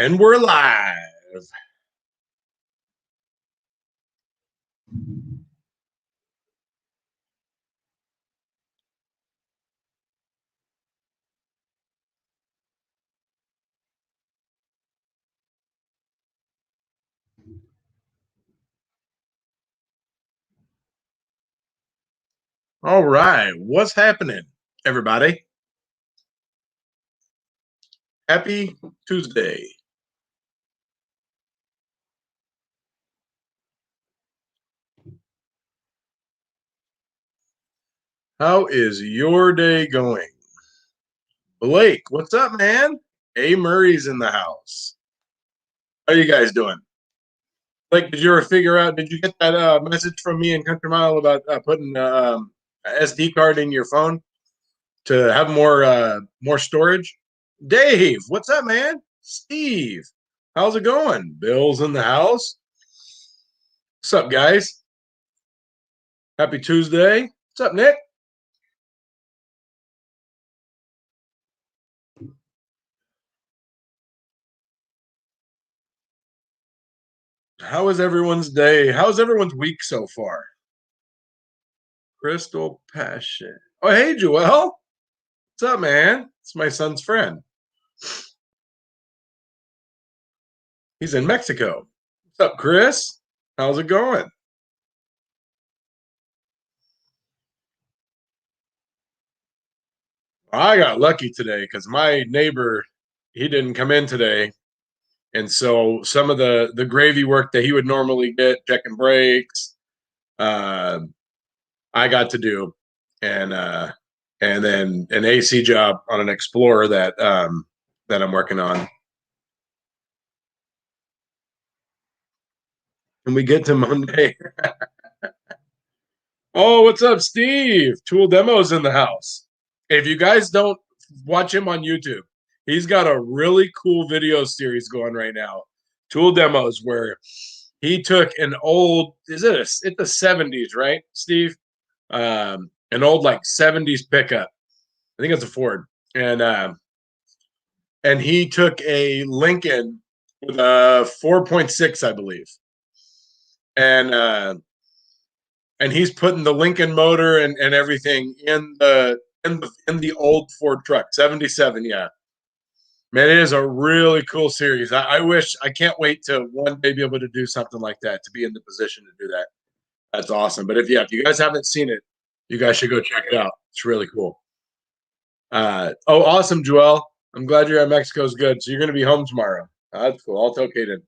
And we're live. All right. What's happening, everybody? Happy Tuesday. How is your day going? Blake, what's up, man? A. Murray's in the house. How you guys doing? Blake, did you ever figure out, did you get that message from me in Country Mile about putting a SD card in your phone to have more storage? Dave, what's up, man? Steve, how's it going? Bill's in the house. What's up, guys? Happy Tuesday. What's up, Nick? How is everyone's day? How's everyone's week so far? Crystal Passion. Oh, hey, Joel. What's up, man? It's my son's friend. He's in Mexico. What's up, Chris? How's it going? I got lucky today because my neighbor, he didn't come in today. And so some of the gravy work that he would normally get, checking brakes, uh, I got to do. And then an AC job on an Explorer that I'm working on. And we get to Monday. Oh, what's up, Steve? Tool Demo's in the house. If you guys don't watch him on YouTube, he's got a really cool video series going right now. Tool Demos, where he took an old, it's the 70s, right, Steve? An old like 70s pickup. I think it's a Ford. And he took a Lincoln with a 4.6, I believe. And he's putting the Lincoln motor and everything in the old Ford truck, 77. Yeah, man, it is a really cool series. I can't wait to one day be able to do something like that, to be in the position to do that. That's awesome. But if you guys haven't seen it, you guys should go check it out. It's really cool. Oh, awesome, Joel. I'm glad you're at Mexico's good. So you're going to be home tomorrow. That's cool. I'll tell Kaden.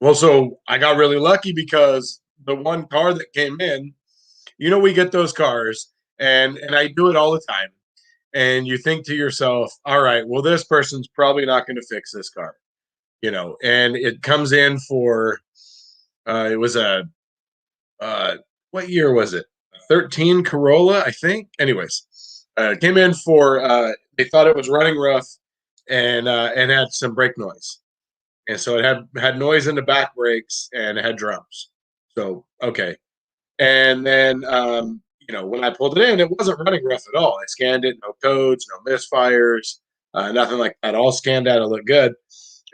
Well, so I got really lucky because the one car that came in, we get those cars, and I do it all the time. And you think to yourself, all right, well, this person's probably not going to fix this car, and it comes in for it was a what year was it? 13 Corolla, I think. Anyways, came in for they thought it was running rough and had some brake noise. And so it had noise in the back brakes and it had drums. So okay. And then when I pulled it in, it wasn't running rough at all. I scanned it, no codes, no misfires, nothing like that. All scanned out, it looked good.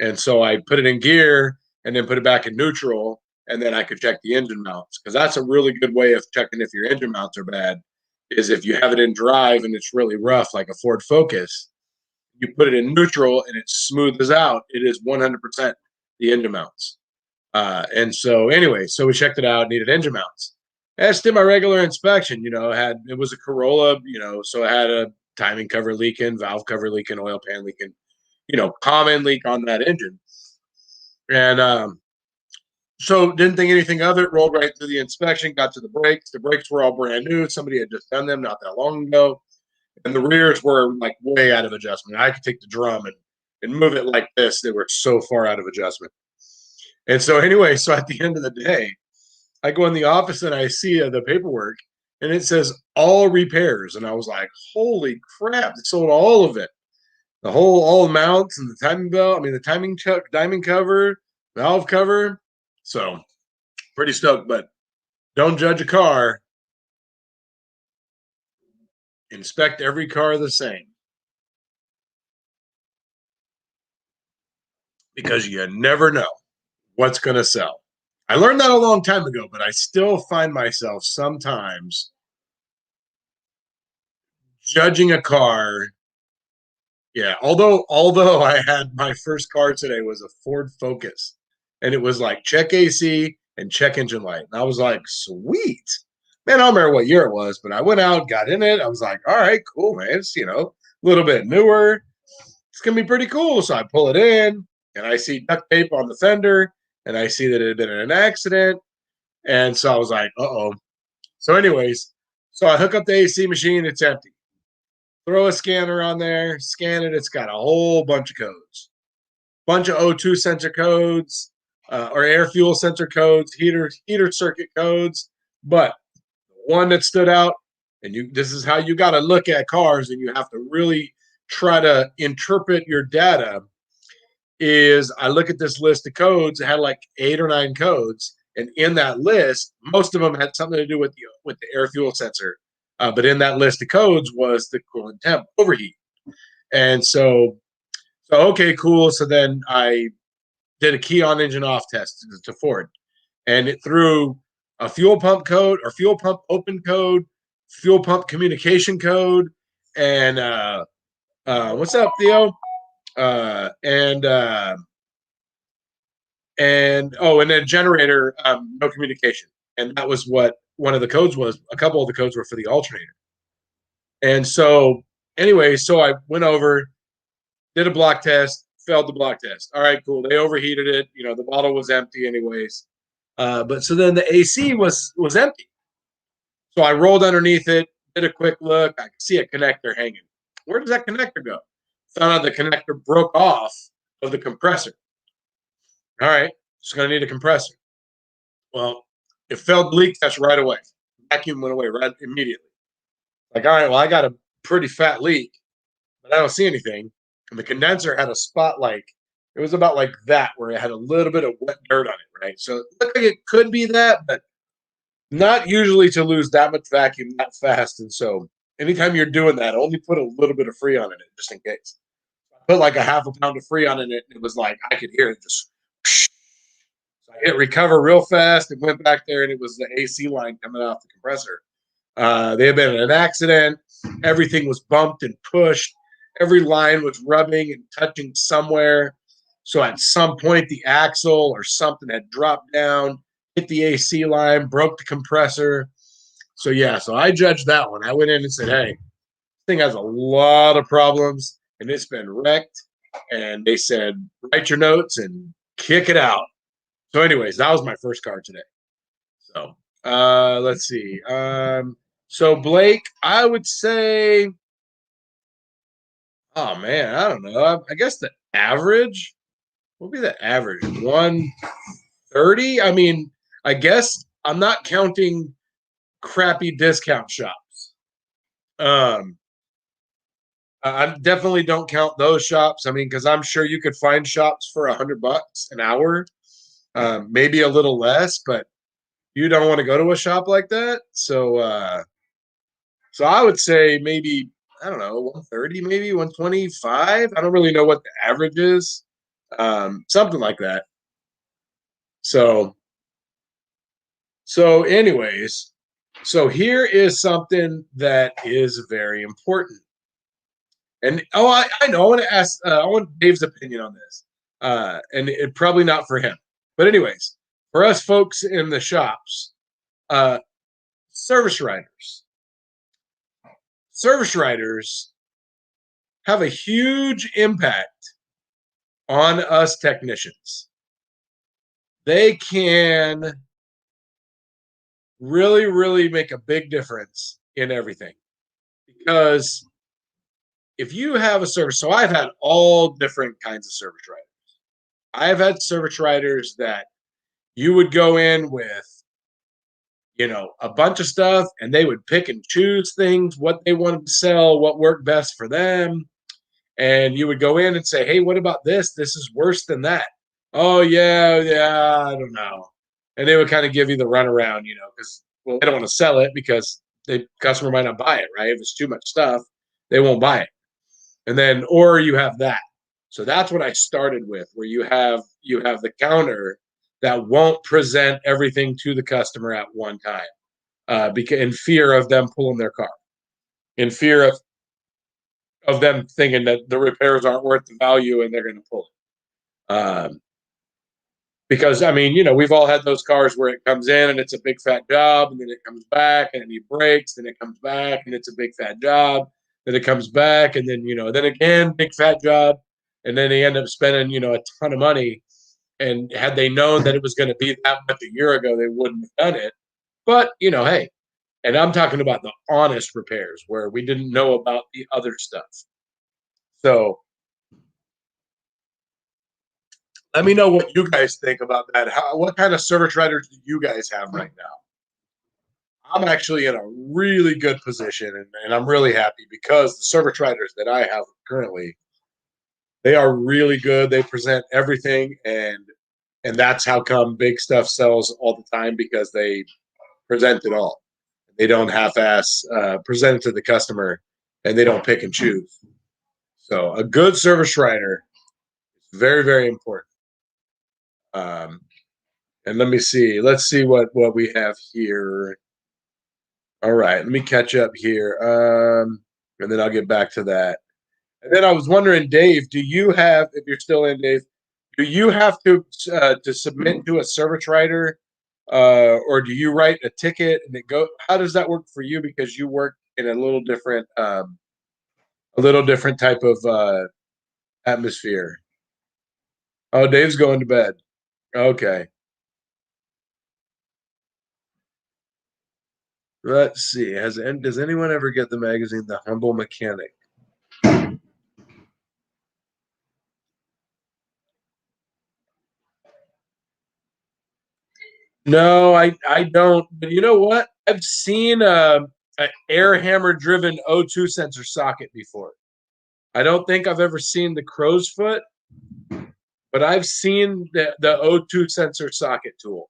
And so I put it in gear and then put it back in neutral, and then I could check the engine mounts, because that's a really good way of checking if your engine mounts are bad. Is if you have it in drive and it's really rough, like a Ford Focus, you put it in neutral and it smooths out. It is 100% the engine mounts. And so anyway, so we checked it out, needed engine mounts. I just did my regular inspection, it was a Corolla, so it had a timing cover leaking, valve cover leaking, oil pan leaking, common leak on that engine. And so didn't think anything of it, rolled right through the inspection, got to the brakes. The brakes were all brand new. Somebody had just done them not that long ago. And the rears were like way out of adjustment. I could take the drum and move it like this. They were so far out of adjustment. And so anyway, so at the end of the day, I go in the office and I see the paperwork, and it says all repairs. And I was like, holy crap, they sold all of it. All the mounts and the timing belt. I mean, the timing chuck, diamond cover, valve cover. So pretty stoked, but don't judge a car. inspect every car the same because you never know what's going to sell. I learned that a long time ago, but I still find myself sometimes judging a car. Yeah, although I had my first car today was a Ford Focus, and it was like check AC and check engine light. And I was like, sweet. Man, I don't remember what year it was, but I went out, got in it. I was like, all right, cool, man. It's, a little bit newer. It's gonna be pretty cool. So I pull it in and I see duct tape on the fender, and I see that it had been in an accident. And so I was like, uh-oh. So, anyways, so I hook up the AC machine, it's empty. Throw a scanner on there, scan it. It's got a whole bunch of codes, bunch of O2 sensor codes, or air fuel sensor codes, heater circuit codes. But one that stood out, and this is how you got to look at cars, and you have to really try to interpret your data. Is I look at this list of codes, it had like 8 or 9 codes, and in that list, most of them had something to do with the air fuel sensor. But in that list of codes was the coolant temp overheat. And so okay, cool. So then I did a key on engine off test to Ford, and it threw a fuel pump code or fuel pump open code, fuel pump communication code, and what's up, Theo? And then generator, no communication. And that was what one of the codes was. A couple of the codes were for the alternator. And so anyway, so I went over, did a block test, failed the block test. All right, cool. They overheated it. The bottle was empty anyways. But so then the AC was empty. So I rolled underneath it, did a quick look. I could see a connector hanging. Where does that connector go? Found out the connector broke off of the compressor. All right, just gonna need a compressor. Well, it failed the leak test right away. Vacuum went away right immediately. Like, all right, well, I got a pretty fat leak, but I don't see anything. And the condenser had a spot it was about like that, where it had a little bit of wet dirt on it, right? So it looked like it could be that, but not usually to lose that much vacuum that fast. And so anytime you're doing that, only put a little bit of Freon in it just in case. I put like a half a pound of Freon in it, and it was like I could hear it just. So I hit recover real fast and went back there, and it was the AC line coming off the compressor. They had been in an accident. Everything was bumped and pushed. Every line was rubbing and touching somewhere. So at some point, the axle or something had dropped down, hit the AC line, broke the compressor. So yeah, so I judged that one. I went in and said, hey, this thing has a lot of problems, and it's been wrecked. And they said, write your notes and kick it out. So anyways, that was my first car today. So let's see. So Blake, I would say, oh man, I don't know. I guess the average, what would be the average? 130? I mean, I guess I'm not counting crappy discount shops. I definitely don't count those shops. I mean, because I'm sure you could find shops for $100 an hour, maybe a little less, but you don't want to go to a shop like that. So I would say maybe, I don't know, 130, maybe 125. I don't really know what the average is. Something like that. So anyways, so here is something that is very important. And I know. I want to ask. I want Dave's opinion on this, and it probably not for him. But anyways, for us folks in the shops, service writers. Service writers have a huge impact on us technicians. They can really, really make a big difference in everything. Because if you have a service, so I've had all different kinds of service writers. I've had service writers that you would go in with, a bunch of stuff, and they would pick and choose things, what they wanted to sell, what worked best for them. And you would go in and say, hey, what about this? This is worse than that. Oh, yeah, I don't know. And they would kind of give you the runaround, because they don't want to sell it because the customer might not buy it, right? If it's too much stuff, they won't buy it. And then, or you have that. So that's what I started with, where you have the counter that won't present everything to the customer at one time, because in fear of them pulling their car, in fear of them thinking that the repairs aren't worth the value and they're going to pull it. Because I mean, we've all had those cars where it comes in and it's a big fat job, and then it comes back and it needs brakes, then it comes back and it's a big fat job, then it comes back, and then then again, big fat job, and then they end up spending a ton of money. And had they known that it was going to be that much a year ago, they wouldn't have done it. But hey, and I'm talking about the honest repairs where we didn't know about the other stuff. So let me know what you guys think about that. What kind of service writers do you guys have right now? I'm actually in a really good position, and I'm really happy because the service writers that I have currently, they are really good. They present everything, and that's how come big stuff sells all the time, because they present it all. They don't half-ass present it to the customer, and they don't pick and choose. So a good service writer is very, very important. And let me see. Let's see what we have here. All right, let me catch up here, and then I'll get back to that. And then I was wondering, Dave, do you have, if you're still in, Dave, do you have to submit to a service writer, or do you write a ticket and it go? How does that work for you? Because you work in a little different type of atmosphere. Oh, Dave's going to bed. Okay. Let's see. Does anyone ever get the magazine The Humble Mechanic? No, I don't. But you know what? I've seen an air hammer driven O2 sensor socket before. I don't think I've ever seen the crow's foot, but I've seen the O2 sensor socket tool.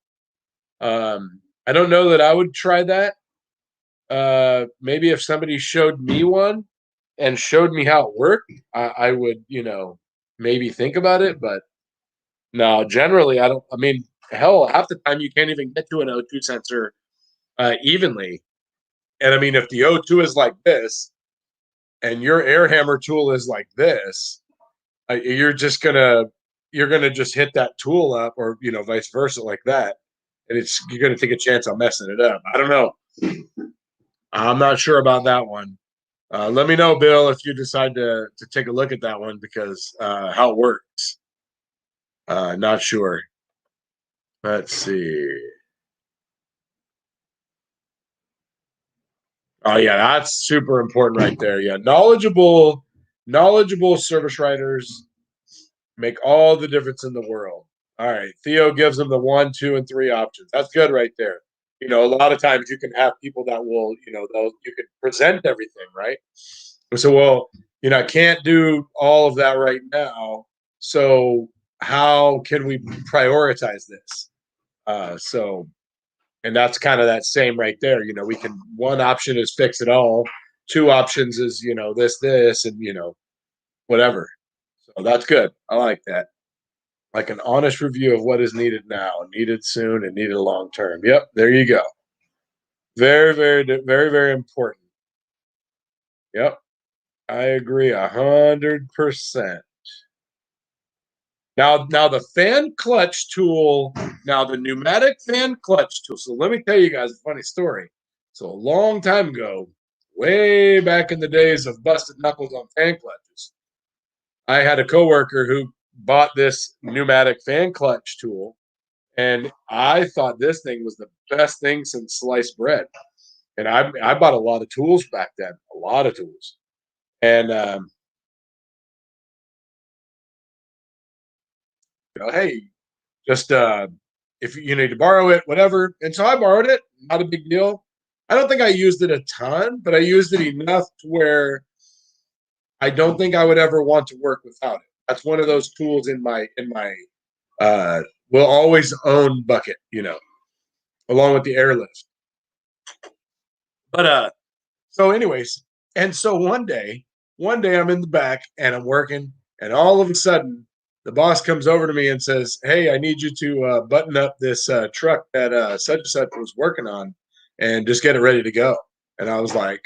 I don't know that I would try that. Maybe if somebody showed me one and showed me how it worked, I would, maybe think about it. But no, generally, I don't. I mean, hell, half the time you can't even get to an O2 sensor evenly. And I mean, if the O2 is like this and your air hammer tool is like this, you're gonna just hit that tool up, or vice versa, like that, and you're gonna take a chance on messing it up. I don't know. I'm not sure about that one. Let me know, Bill, if you decide to take a look at that one, because how it works. Not sure. Let's see. Oh yeah, that's super important right there. Yeah, knowledgeable service writers make all the difference in the world. All right, Theo gives them the 1, 2, and 3 options. That's good right there. A lot of times you can have people that will, you can present everything, right? So, well, I can't do all of that right now. So, how can we prioritize this? So, and that's kind of that same right there. We can, one option is fix it all, two options is this, and whatever. So that's good. I like that. Like an honest review of what is needed now, needed soon, and needed long term. Yep, there you go. Very, very, very, very important. Yep, I agree 100%. Now the fan clutch tool. Now the pneumatic fan clutch tool. So let me tell you guys a funny story. So a long time ago, way back in the days of busted knuckles on fan clutches, I had a coworker who bought this pneumatic fan clutch tool, and I thought this thing was the best thing since sliced bread. And I bought a lot of tools back then, a lot of tools, and hey, just if you need to borrow it, whatever. And so I borrowed it, not a big deal. I don't think I used it a ton, but I used it enough to where I don't think I would ever want to work without it. That's one of those tools in my uh will always own bucket, along with the airlift. But so anyways, and so one day I'm in the back and I'm working, and all of a sudden the boss comes over to me and says, "Hey, I need you to button up this truck that such and such was working on, and just get it ready to go." And I was like,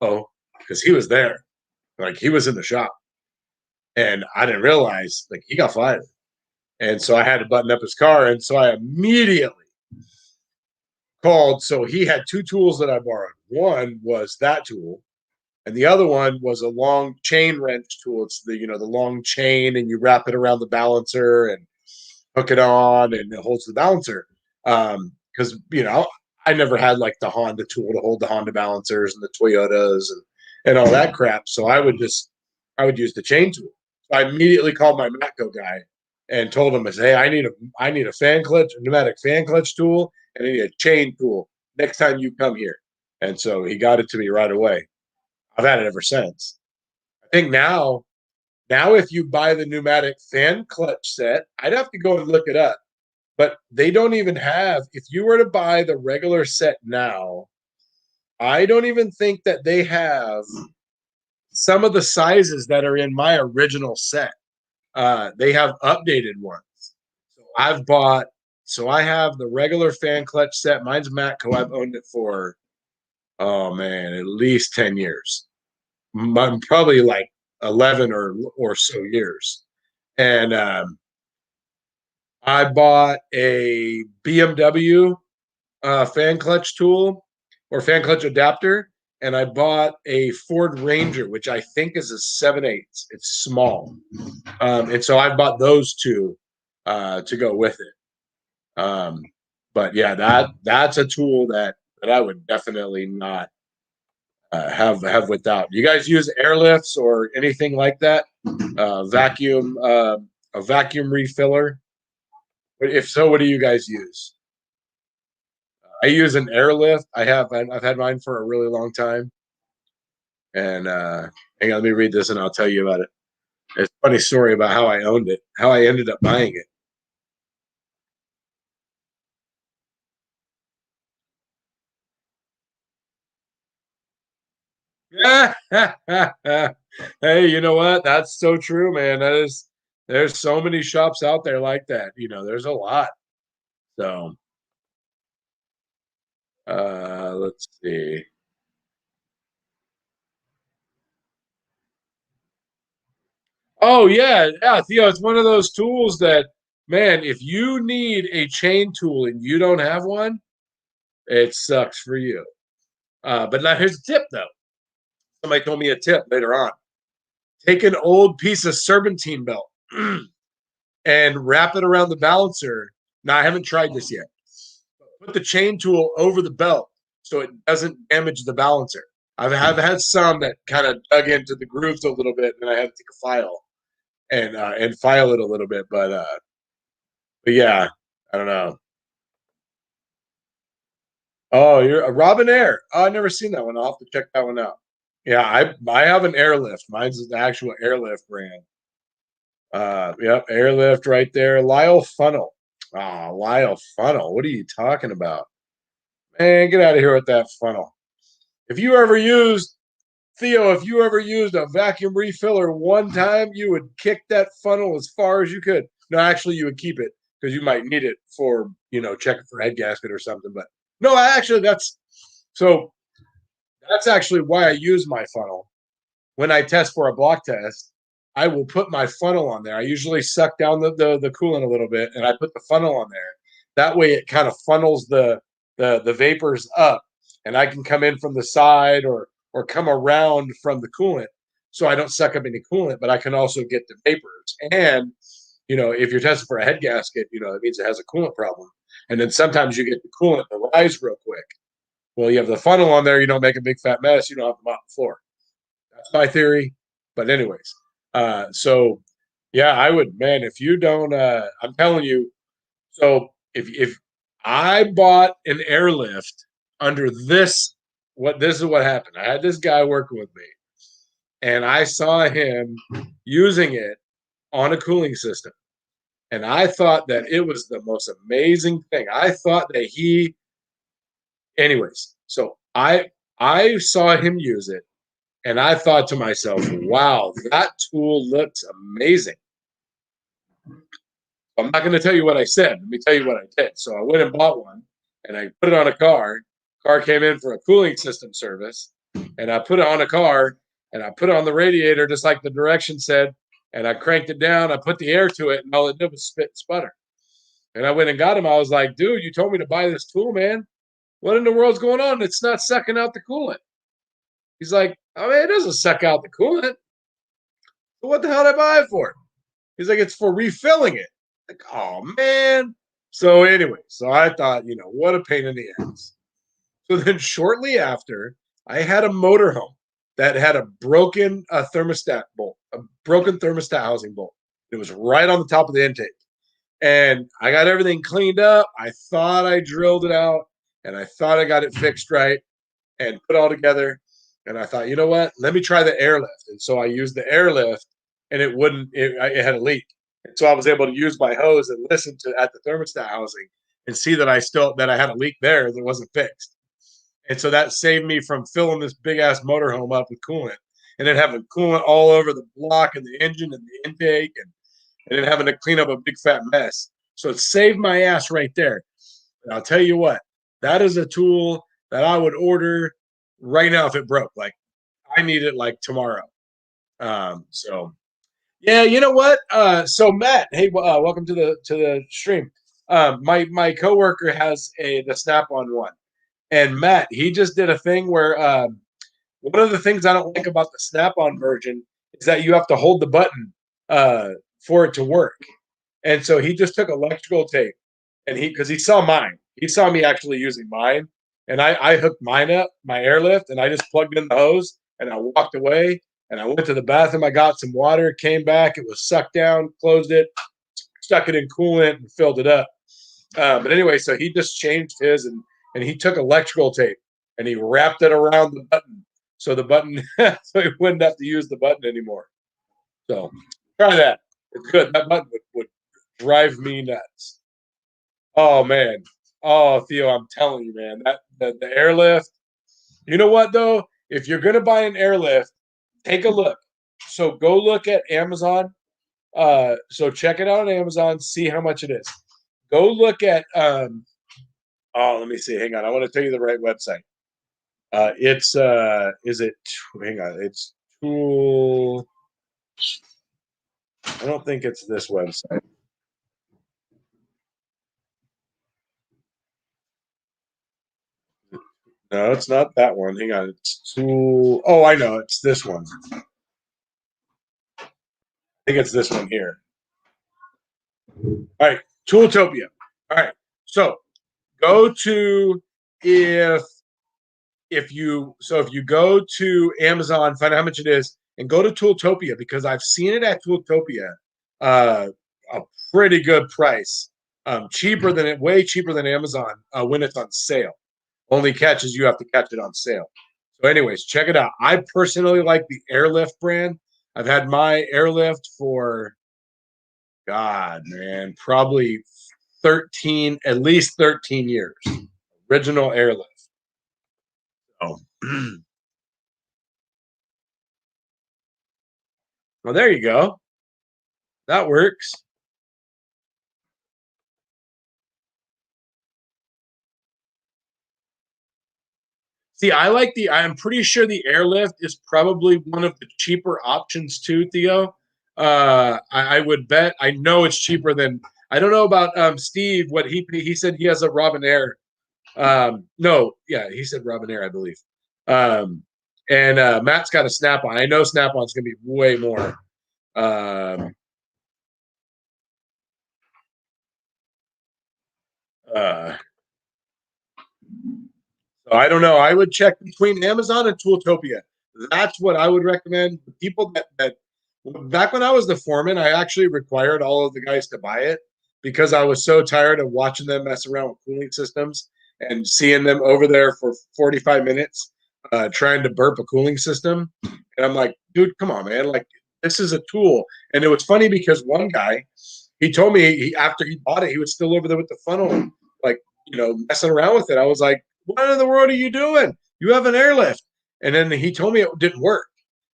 "Oh," because he was there, like he was in the shop, and I didn't realize like he got fired, and so I had to button up his car, and so I immediately called. So he had two tools that I borrowed. One was that tool, and the other one was a long chain wrench tool. It's the long chain, and you wrap it around the balancer and hook it on, and it holds the balancer. Because I never had like the Honda tool to hold the Honda balancers and the Toyotas and all that crap. So I would use the chain tool. So I immediately called my Matco guy and told him, I said, "Hey, I need a fan clutch, a pneumatic fan clutch tool, and I need a chain tool next time you come here." And so he got it to me right away. I've had it ever since. I think now if you buy the pneumatic fan clutch set, I'd have to go and look it up. But they don't even have, if you were to buy the regular set now, I don't even think that they have some of the sizes that are in my original set. They have updated ones. So I have the regular fan clutch set. Mine's Matco. I've owned it for, oh man, at least 10 years. I'm probably like 11 or so years. And I bought a BMW fan clutch tool or fan clutch adapter, and I bought a Ford Ranger, which I think is a 7/8. It's small, and so I bought those two to go with it. But yeah, that's a tool that I would definitely not have without. You guys use airlifts or anything like that? Vacuum, a vacuum refiller. If so, what do you guys use? I use an airlift. I've had mine for a really long time. And hang on, let me read this and I'll tell you about it. It's a funny story about how I owned it, how I ended up buying it. Hey, you know what? That's so true, man. There's so many shops out there like that. There's a lot. So let's see. Oh yeah, yeah, Theo, it's one of those tools that, man, if you need a chain tool and you don't have one, it sucks for you. But now here's a tip though. Somebody told me a tip later on. Take an old piece of serpentine belt and wrap it around the balancer. Now I haven't tried this yet. Put the chain tool over the belt so it doesn't damage the balancer. I've had some that kind of dug into the grooves a little bit, and I had to take a file and file it a little bit. But yeah, I don't know. Oh, you're a Robin Air. Oh, I've never seen that one. I'll have to check that one out. Yeah, I have an airlift. Mine's the actual airlift brand. Yep, airlift right there. Lyle Funnel. Ah, Lyle Funnel. What are you talking about? Man, get out of here with that funnel. If you ever used Theo, if you ever used a vacuum refiller one time, you would kick that funnel as far as you could. No, actually, you would keep it because you might need it for checking for head gasket or something. But no, actually, so that's actually why I use my funnel when I test for a block test. I will put my funnel on there. I usually suck down the coolant a little bit, and I put the funnel on there. That way, it kind of funnels the vapors up, and I can come in from the side or come around from the coolant, so I don't suck up any coolant, but I can also get the vapors. And if you're testing for a head gasket, it means it has a coolant problem. And then sometimes you get the coolant to rise real quick. Well, you have the funnel on there, you don't make a big fat mess, you don't have to mop the floor. That's my theory. But anyways, so yeah, I would, man, if you don't I'm telling you, so if I bought an airlift under this is what happened. I had this guy working with me and I saw him using it on a cooling system. And I thought that it was the most amazing thing. I thought that anyways, so I I saw him use it, and I thought to myself, "Wow, that tool looks amazing." I'm not going to tell you what I said. Let me tell you what I did. So I went and bought one, and I put it on a car. Car came in for a cooling system service, and I put it on a car, and I put it on the radiator just like the direction said, and I cranked it down. I put the air to it, and all it did was spit and sputter. And I went and got him. I was like, "Dude, you told me to buy this tool, man. What in the world's going on? It's not sucking out the coolant." He's like, "I mean, it doesn't suck out the coolant. So what the hell did I buy it for?" He's like, "It's for refilling it." Like, oh man. So anyway, so I thought, what a pain in the ass. So then shortly after, I had a motorhome that had a broken thermostat bolt, a broken thermostat housing bolt. It was right on the top of the intake. And I got everything cleaned up. I thought I drilled it out and I thought I got it fixed right and put all together. And I thought, you know what? Let me try the airlift. And so I used the airlift, and it wouldn't. It had a leak, and so I was able to use my hose and listen to at the thermostat housing and see that I had a leak there that wasn't fixed. And so that saved me from filling this big ass motorhome up with coolant, and then having coolant all over the block and the engine and the intake, and then having to clean up a big fat mess. So it saved my ass right there. And I'll tell you what, that is a tool that I would order right now if it broke. Like I need it like tomorrow. So yeah, you know what? So Matt, hey, welcome to the stream. My coworker has the Snap-on one, and Matt, he just did a thing where one of the things I don't like about the Snap-on version is that you have to hold the button uh, for it to work. And so he just took electrical tape, and because he saw mine, he saw me actually using mine, and I hooked mine up, my airlift, and I just plugged in the hose, and I walked away, and I went to the bathroom. I got some water, came back, it was sucked down, closed it, stuck it in coolant, and filled it up. But anyway, so he just changed his, and he took electrical tape and he wrapped it around the button, so the button, so he wouldn't have to use the button anymore. So try that. It's good. That button would drive me nuts. Oh man. Oh Theo, I'm telling you, man, that the airlift. You know what though? If you're gonna buy an airlift, take a look. So go look at Amazon. So check it out on Amazon, see how much it is. Go look at oh, let me see. Hang on. I want to tell you the right website. It's is it hang on, it's tool. I don't think it's this website. No, it's not that one. Hang on. It's tool. Oh, I know. It's this one. I think it's this one here. All right. Tooltopia. All right. So go to if if you go to Amazon, find out how much it is, and go to Tooltopia because I've seen it at Tooltopia, a pretty good price, cheaper than it, way cheaper than Amazon when it's on sale. Only catch is you have to catch it on sale. So, anyways, check it out. I personally like the Airlift brand. I've had my Airlift for God, man, probably 13, at least 13 years. Original Airlift. Oh. Well, there you go. That works. See, I'm pretty sure the airlift is probably one of the cheaper options too, Theo. I would bet, I know it's cheaper than, I don't know about Steve, what he said he has a Robinair. No, yeah, he said Robinair, I believe. Um, and Matt's got a Snap on. I know Snap on's going to be way more. Um, uh, so I don't know. I would check between Amazon and Tooltopia. That's what I would recommend. The people that back when I was the foreman, I actually required all of the guys to buy it because I was so tired of watching them mess around with cooling systems and seeing them over there for 45 minutes trying to burp a cooling system. And I'm like, dude, come on, man. Like, this is a tool. And it was funny because one guy, he told me after he bought it, he was still over there with the funnel, like, messing around with it. I was like, what in the world are you doing? You have an airlift. And then he told me it didn't work.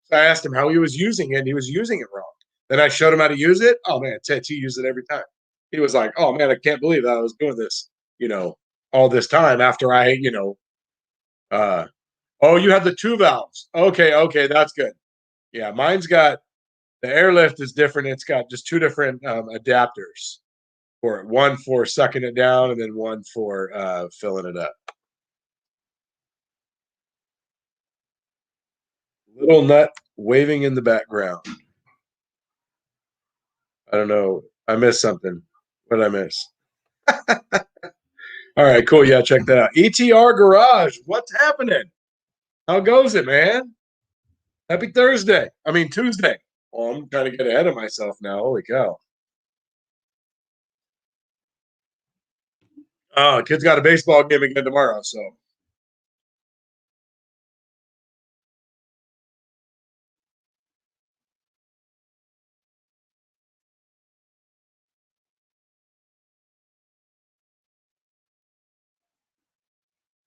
So I asked him how he was using it, and he was using it wrong. Then I showed him how to use it. Oh man, Ted, he used it every time. He was like, "Oh man, I can't believe that I was doing this, you know, all this time after uh, oh, you have the two valves. Okay, okay, that's good. Yeah, mine's got the airlift is different. It's got just two different adapters for it. One for sucking it down, and then one for filling it up. Little nut waving in the background. I don't know. I missed something. What did I miss? All right, cool. Yeah, check that out. ETR Garage. What's happening? How goes it, man? Happy Thursday. I mean Tuesday. Well, I'm trying to get ahead of myself now. Holy cow. Oh, kid's got a baseball game again tomorrow. So,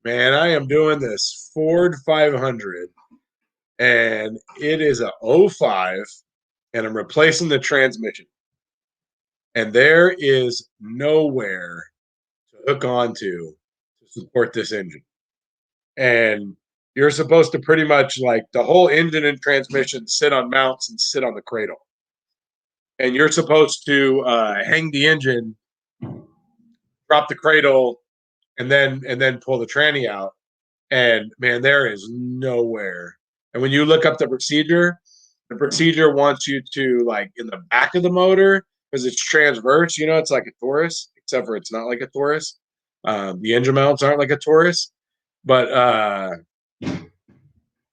man, I am doing this Ford 500, and it is a '05, and I'm replacing the transmission. And there is nowhere to hook onto to support this engine. And you're supposed to pretty much like the whole engine and transmission sit on mounts and sit on the cradle. And you're supposed to hang the engine, drop the cradle, and then pull the tranny out. And man, there is nowhere. And when you look up the procedure wants you to like in the back of the motor because it's transverse. You know, it's like a Taurus, except for it's not like a Taurus. The engine mounts aren't like a Taurus, but oh,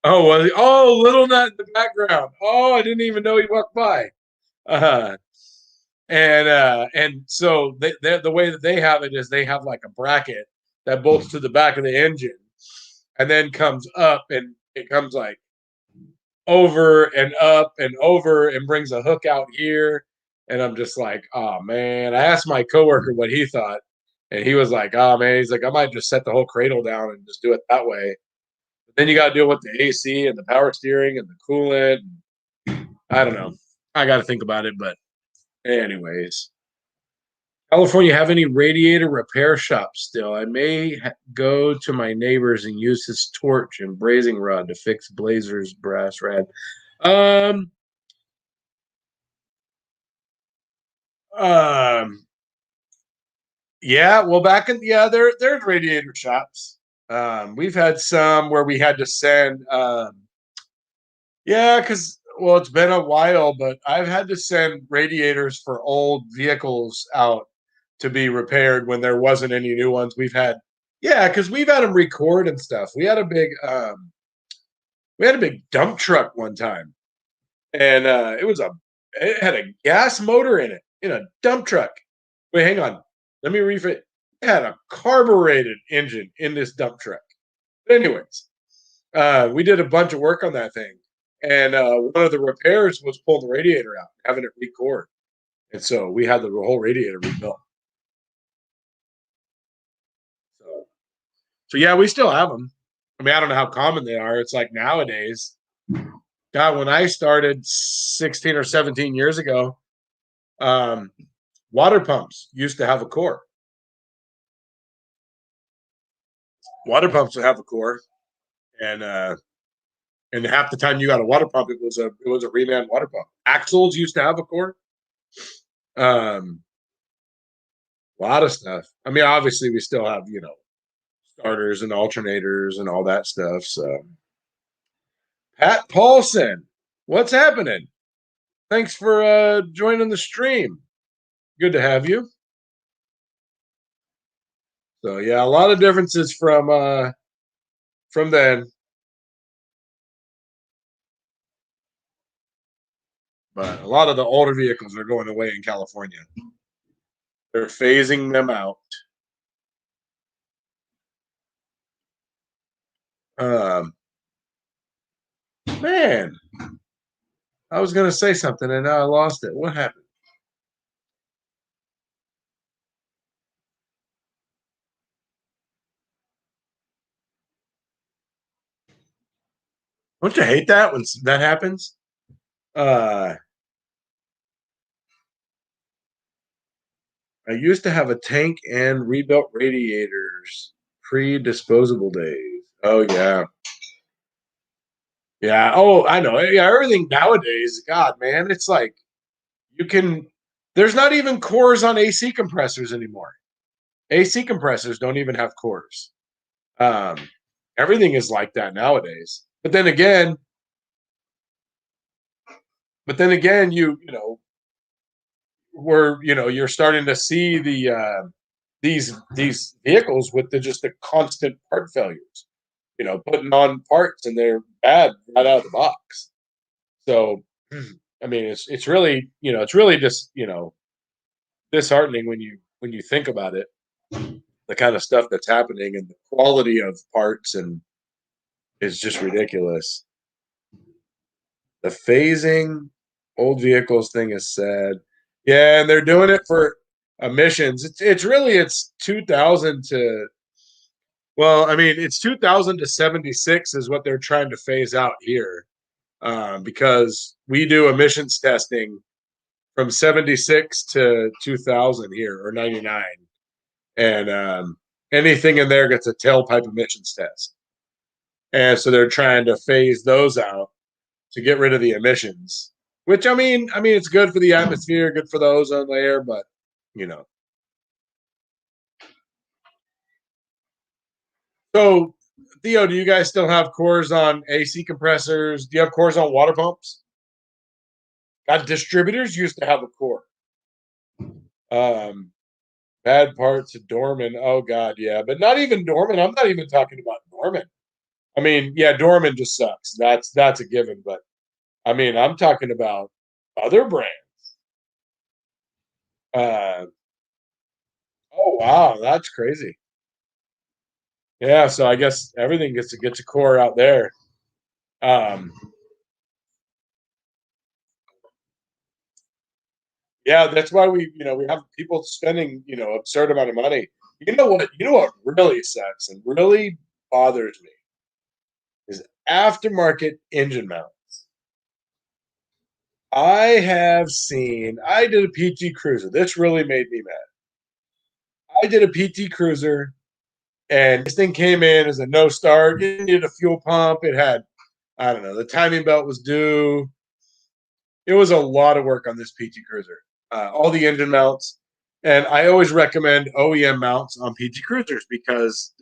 oh, little nut in the background. Oh, I didn't even know he walked by. Uh, and so the way that they have it is they have like a bracket that bolts to the back of the engine, and then comes up, and it comes like over and up and over, and brings a hook out here. And I'm just like, oh man. I asked my coworker what he thought, and he was like, oh man, he's like, I might just set the whole cradle down and just do it that way. But then you got to deal with the AC and the power steering and the coolant. I don't know. I got to think about it, but anyways. California have any radiator repair shops still? I may go to my neighbors and use his torch and brazing rod to fix Blazer's brass rad. Um, um, yeah, well, there's radiator shops. We've had some where we had to send, yeah, because well, it's been a while, but I've had to send radiators for old vehicles out to be repaired when there wasn't any new ones. Yeah, because we've had them record and stuff. We had a big dump truck one time, and it had a gas motor in it in a dump truck. Wait, hang on, let me rephrase. It had a carbureted engine in this dump truck. But anyways, we did a bunch of work on that thing, and one of the repairs was pulling the radiator out, having it record, and so we had the whole radiator rebuilt. So, so yeah, we still have them. I mean, I don't know how common they are. It's like nowadays. God, when I started 16 or 17 years ago, um, water pumps used to have a core. Water pumps would have a core, and half the time you got a water pump, it was a reman water pump. Axles used to have a core. Um, a lot of stuff. I mean, obviously, we still have starters and alternators and all that stuff. So, Pat Paulson, what's happening? Thanks for joining the stream. Good to have you. So yeah, a lot of differences from then, but a lot of the older vehicles are going away in California. They're phasing them out. Um, man, I was going to say something and now I lost it. What happened? Don't you hate that when that happens? Uh, I used to have a tank and rebuilt radiators pre-disposable days. Oh yeah. Yeah. Oh, I know. Yeah, everything nowadays, God, man, it's like you can there's not even cores on AC compressors anymore. AC compressors don't even have cores. Um, everything is like that nowadays. But then again, you're starting to see these vehicles with the constant part failures. Putting on parts and they're bad right out of the box. So, I mean, it's really just disheartening when you think about it, the kind of stuff that's happening and the quality of parts and is just ridiculous. The phasing old vehicles thing is sad. Yeah, and they're doing it for emissions. It's 2000 to well, I mean, it's 2000 to 76 is what they're trying to phase out here, because we do emissions testing from 76 to 2000 here or 99, and anything in there gets a tailpipe emissions test, and so they're trying to phase those out to get rid of the emissions. Which I mean, it's good for the atmosphere, good for the ozone layer, but you know. So, Theo, do you guys still have cores on AC compressors? Do you have cores on water pumps? God, distributors used to have a core. Um, bad parts of Dorman. Oh God, yeah, but not even Dorman. I'm not even talking about Dorman. I mean, yeah, Dorman just sucks. That's a given. But I mean, I'm talking about other brands. Uh, oh wow, that's crazy. Yeah, so I guess everything gets a core out there. Um, yeah, that's why we have people spending absurd amount of money. You know what really sucks and really bothers me is aftermarket engine mount. I did a PT Cruiser. This really made me mad. I did a PT Cruiser, and this thing came in as a no start. It needed a fuel pump. It had, I don't know, the timing belt was due. It was a lot of work on this PT Cruiser. All the engine mounts, and I always recommend OEM mounts on PT Cruisers because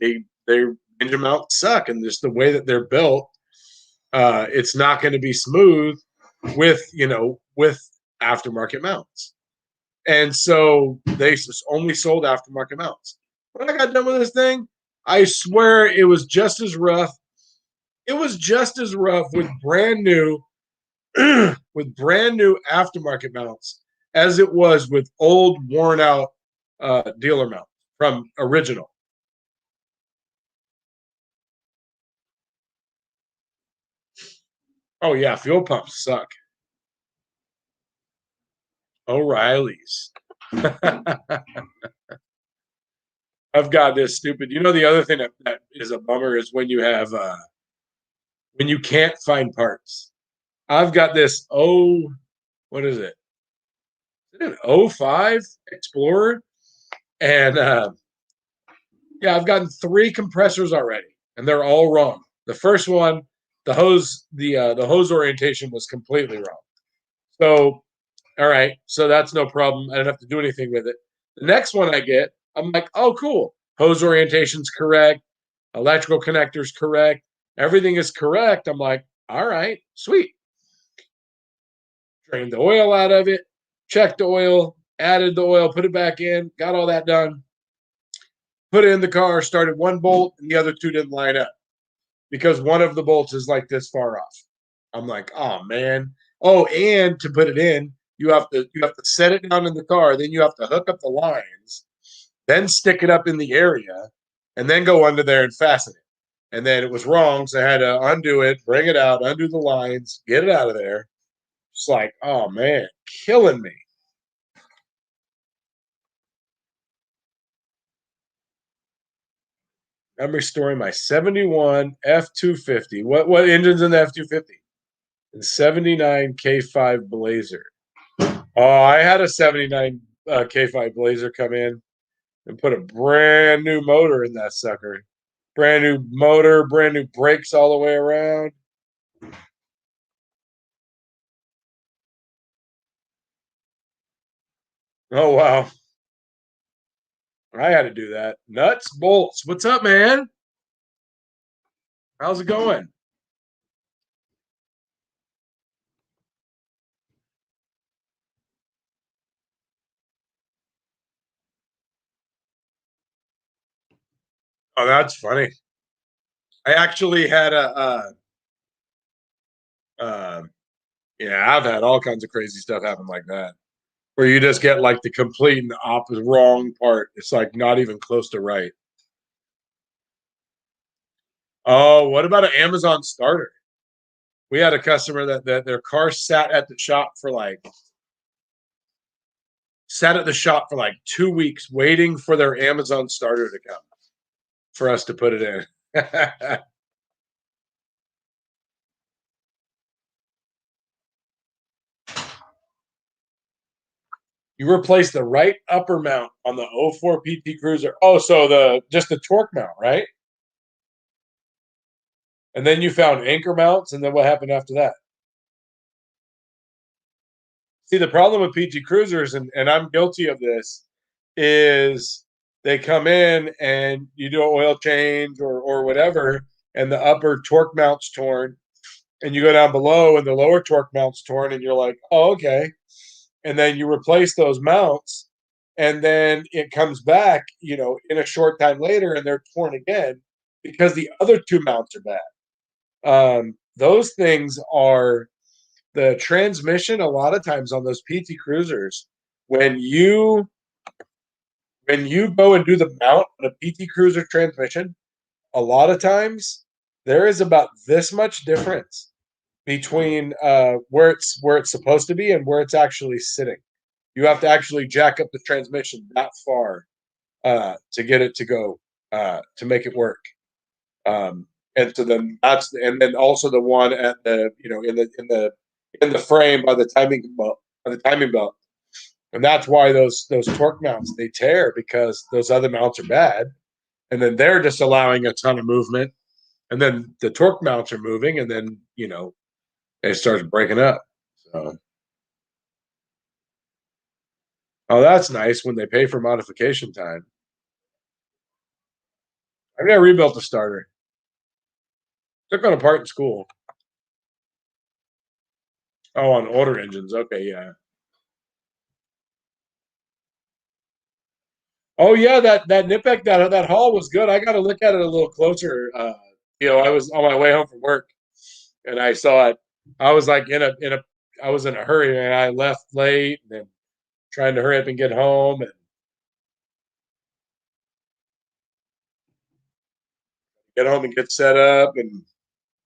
their engine mounts suck, and just the way that they're built, it's not going to be smooth with aftermarket mounts. And so they only sold aftermarket mounts. When I got done with this thing, I swear it was just as rough. It was just as rough with brand new with brand new aftermarket mounts as it was with old worn out dealer mounts from original. Oh yeah, fuel pumps suck. O'Reilly's. I've got this stupid. The other thing that is a bummer is when you can't find parts. I've got this what is it? Is it an '05 Explorer? And yeah, I've gotten three compressors already, and they're all wrong. The first one, the hose orientation was completely wrong. So, all right, so that's no problem. I don't have to do anything with it. The next one I get, I'm like, oh, cool. Hose orientation's correct. Electrical connector's correct. Everything is correct. I'm like, all right, sweet. Drained the oil out of it, checked the oil, added the oil, put it back in, got all that done, put it in the car, started one bolt, and the other two didn't line up because one of the bolts is like this far off. I'm like, oh man. Oh, and to put it in, you have to set it down in the car, then you have to hook up the lines, then stick it up in the area, and then go under there and fasten it. And then it was wrong, so I had to undo it, bring it out, undo the lines, get it out of there. It's like, oh man, killing me. I'm restoring my 71 F250. What engine's in the F250? And 79 K5 Blazer. Oh, I had a 79 K5 Blazer come in and put a brand new motor in that sucker. Brand new motor, brand new brakes all the way around. Oh wow. I had to do that. Nuts, bolts. What's up, man? How's it going? Oh, that's funny. I actually had uh, yeah, I've had all kinds of crazy stuff happen like that, where you just get like the complete and opposite wrong part. It's like not even close to right. Oh, what about an Amazon starter? We had a customer that their car sat at the shop for like 2 weeks waiting for their Amazon starter to come for us to put it in. You replaced the right upper mount on the '04 PT Cruiser. Oh, so the just the torque mount, right? And then you found anchor mounts, and then what happened after that? See, the problem with PT Cruisers, and I'm guilty of this, is they come in and you do an oil change or whatever, and the upper torque mount's torn, and you go down below and the lower torque mount's torn, and you're like, oh, okay. And then you replace those mounts, and then it comes back, in a short time later, and they're torn again because the other two mounts are bad. Those things are the transmission. A lot of times on those PT Cruisers, when you when you go and do the mount on a PT Cruiser transmission, a lot of times there is about this much difference between where it's supposed to be and where it's actually sitting. You have to actually jack up the transmission that far to get it to go to make it work. And so then and then also the one at the in the frame by the timing belt, and that's why those torque mounts they tear because those other mounts are bad, and then they're just allowing a ton of movement, and then the torque mounts are moving, and then it starts breaking up. So, oh, that's nice when they pay for modification time. I've never rebuilt a starter. Took one apart in school. Oh, on older engines. Okay, yeah. Oh yeah, that Nipec that haul was good. I got to look at it a little closer. I was on my way home from work and I saw it. I was like I was in a hurry and I left late and then trying to hurry up and get home and get home and get set up and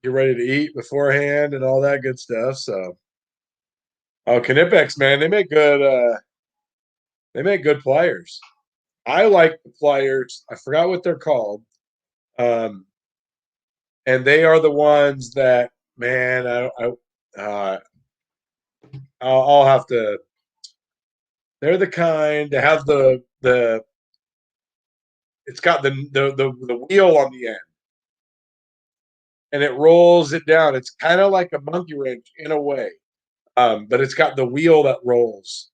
get ready to eat beforehand and all that good stuff. So, oh, Knipex, man, they make good pliers. I like the pliers. I forgot what they're called. Um, and they are the ones that, man, I'll have to. They're the kind that have the. It's got the wheel on the end, and it rolls it down. It's kind of like a monkey wrench in a way, but it's got the wheel that rolls.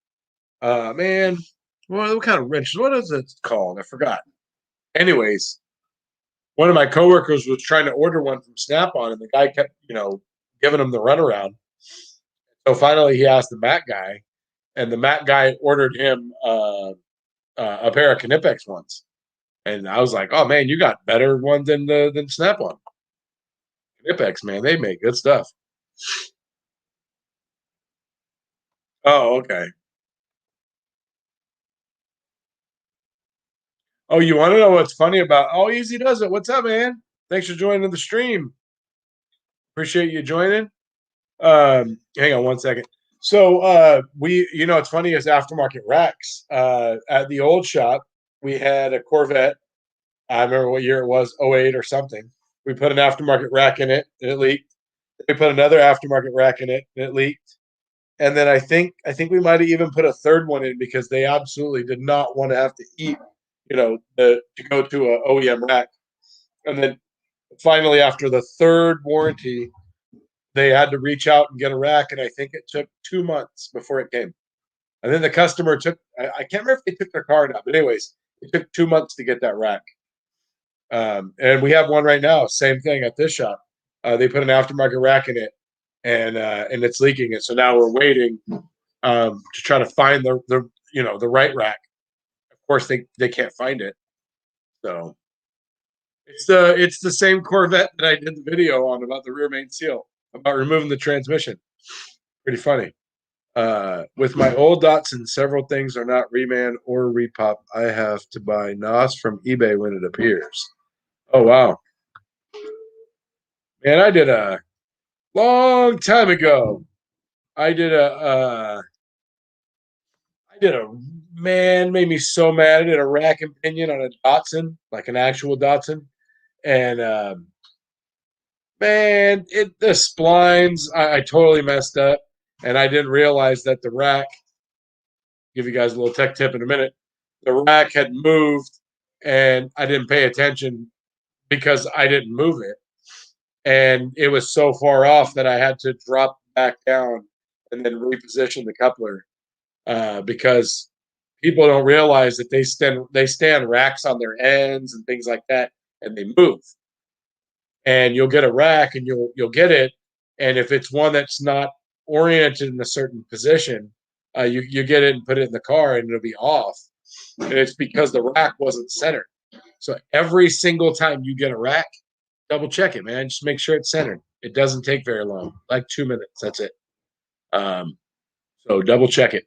Man, what kind of wrench? What is it called? I forgot. Anyways, one of my coworkers was trying to order one from Snap-on, and the guy kept, giving him the runaround. So finally, he asked the Mac guy, and the Mac guy ordered him a pair of Knipex ones. And I was like, "Oh man, you got better ones than Snap-on. Knipex, man, they make good stuff." Oh, okay. Oh, you want to know what's funny about? Oh, Easy does it. What's up, man? Thanks for joining the stream. Appreciate you joining. Hang on one second. So it's funny as aftermarket racks. At the old shop, we had a Corvette I remember what year it was, '08 or something. We put an aftermarket rack in it and it leaked. We put another aftermarket rack in it and it leaked. And then I think we might have even put a third one in because they absolutely did not want to have to eat, to go to a OEM rack. And then finally, after the third warranty, they had to reach out and get a rack, and I think it took 2 months before it came. And then the customer I can't remember if they took their card out, but anyways, it took 2 months to get that rack. And we have one right now, same thing at this shop. They put an aftermarket rack in it, and it's leaking it. So now we're waiting to try to find the right rack. Of course, they can't find it. So it's the same Corvette that I did the video on about the rear main seal, about removing the transmission. Pretty funny. With my old Datsun, several things are not reman or repop. I have to buy NOS from eBay when it appears. Oh wow, man! I did a long time ago. I did a man made me so mad. I did a rack and pinion on a Datsun, like an actual Datsun, and man, the splines I totally messed up, and I didn't realize that the rack. Give you guys a little tech tip in a minute. The rack had moved, and I didn't pay attention because I didn't move it, and it was so far off that I had to drop back down and then reposition the coupler because people don't realize that they stand racks on their ends and things like that, and they move. And you'll get a rack, and you'll get it, and if it's one that's not oriented in a certain position, you get it and put it in the car, and it'll be off, and it's because the rack wasn't centered. So every single time you get a rack, double check it, man. Just make sure it's centered. It doesn't take very long, like 2 minutes. That's it. Um, so double check it.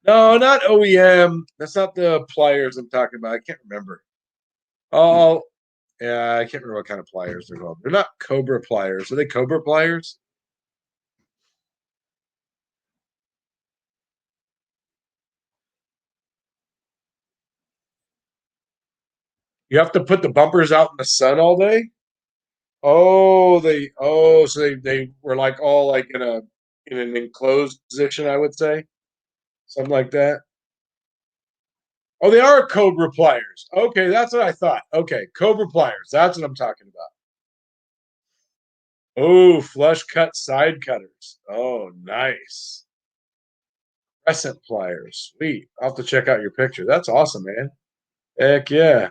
No, not OEM. That's not the pliers I'm talking about. I can't remember. Oh, yeah, I can't remember what kind of pliers they're called. They're not Cobra pliers. Are they Cobra pliers? You have to put the bumpers out in the sun all day. So they were like all like in an enclosed position, I would say, something like that. Oh, they are Cobra pliers. Okay, that's what I thought. Okay, Cobra pliers. That's what I'm talking about. Oh, flush cut side cutters. Oh, nice. Crescent pliers. Sweet. I'll have to check out your picture. That's awesome, man. Heck yeah.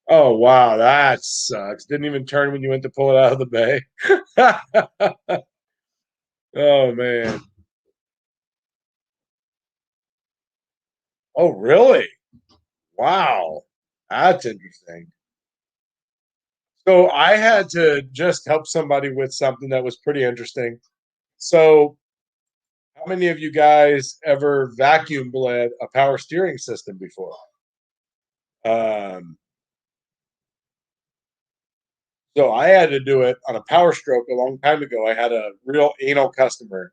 Oh, wow. That sucks. Didn't even turn when you went to pull it out of the bay. Oh, man. Oh, really? Wow. That's interesting. So I had to just help somebody with something that was pretty interesting. So, how many of you guys ever vacuum bled a power steering system before? Um, so I had to do it on a Power Stroke a long time ago. I had a real anal customer,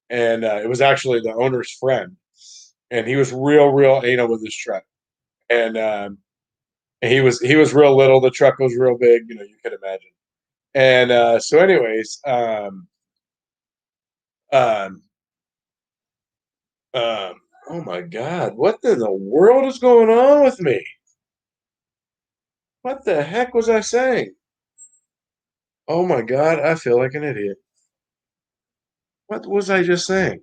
and it was actually the owner's friend, and he was real anal with his truck, and he was real little. The truck was real big, you could imagine. And so, anyways, um, oh my God, what in the world is going on with me? What the heck was I saying? Oh my God, I feel like an idiot. What was I just saying?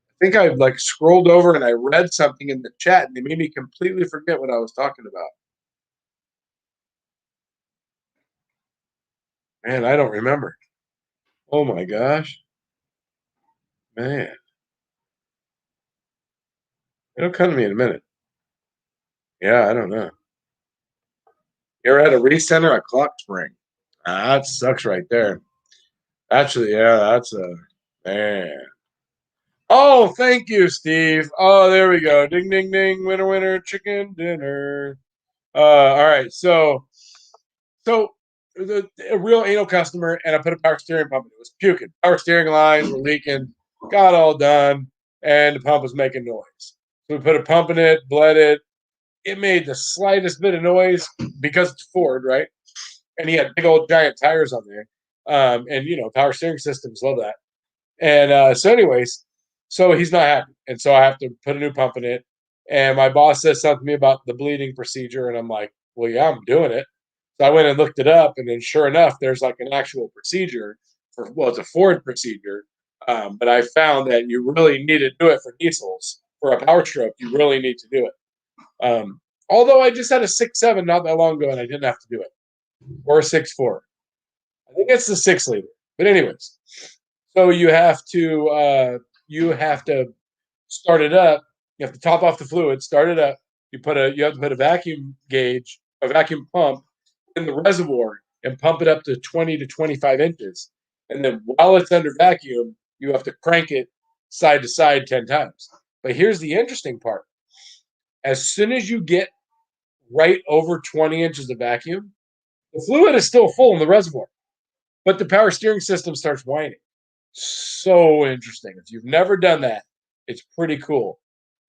I think I like scrolled over and I read something in the chat and they made me completely forget what I was talking about. Man, I don't remember. Oh my gosh. Man, it'll come to me in a minute. Yeah, I don't know. You ever had to recenter a clock spring? That sucks right there. Actually, yeah, that's a man. Oh, thank you, Steve. Oh, there we go. Ding, ding, ding. Winner, winner, chicken dinner. All right. So a real anal customer, and I put a power steering pump in. It was puking. Power steering lines were leaking. got all done, and the pump was making noise. So we put a pump in it, bled it. It made the slightest bit of noise because it's Ford, right? And he had big old giant tires on there. And power steering systems love that. And so, anyways, so he's not happy, and so I have to put a new pump in it. And my boss says something to me about the bleeding procedure, and I'm like, "Well, yeah, I'm doing it." So I went and looked it up, and then sure enough, there's like an actual procedure for it's a Ford procedure, but I found that you really need to do it for diesels for a Power Stroke. You really need to do it. Although I just had a 6.7 not that long ago, and I didn't have to do it, or a 6.4. I think it's the 6 liter. But anyways, so you have to start it up. You have to top off the fluid, start it up. You have to put a vacuum gauge, a vacuum pump in the reservoir and pump it up to 20 to 25 inches. And then while it's under vacuum, you have to crank it side to side 10 times. But here's the interesting part. As soon as you get right over 20 inches of vacuum, the fluid is still full in the reservoir, but the power steering system starts whining. So interesting. If you've never done that, it's pretty cool.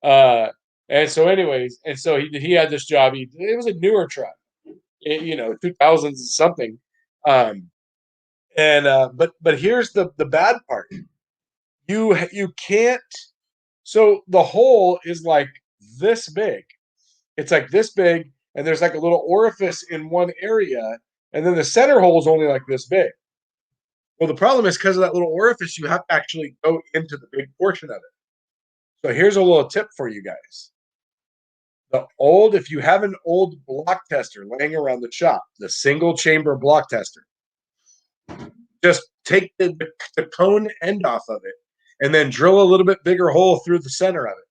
Uh, and so, anyways, and so he had this job. It was a newer truck, 2000s something. Um, and but here's the bad part. You can't. So the hole is like this big. It's like this big, and there's like a little orifice in one area, and then the center hole is only like this big. Well, the problem is because of that little orifice, you have to actually go into the big portion of it. So here's a little tip for you guys. If you have an old block tester laying around the shop, the single chamber block tester, just take the cone end off of it and then drill a little bit bigger hole through the center of it.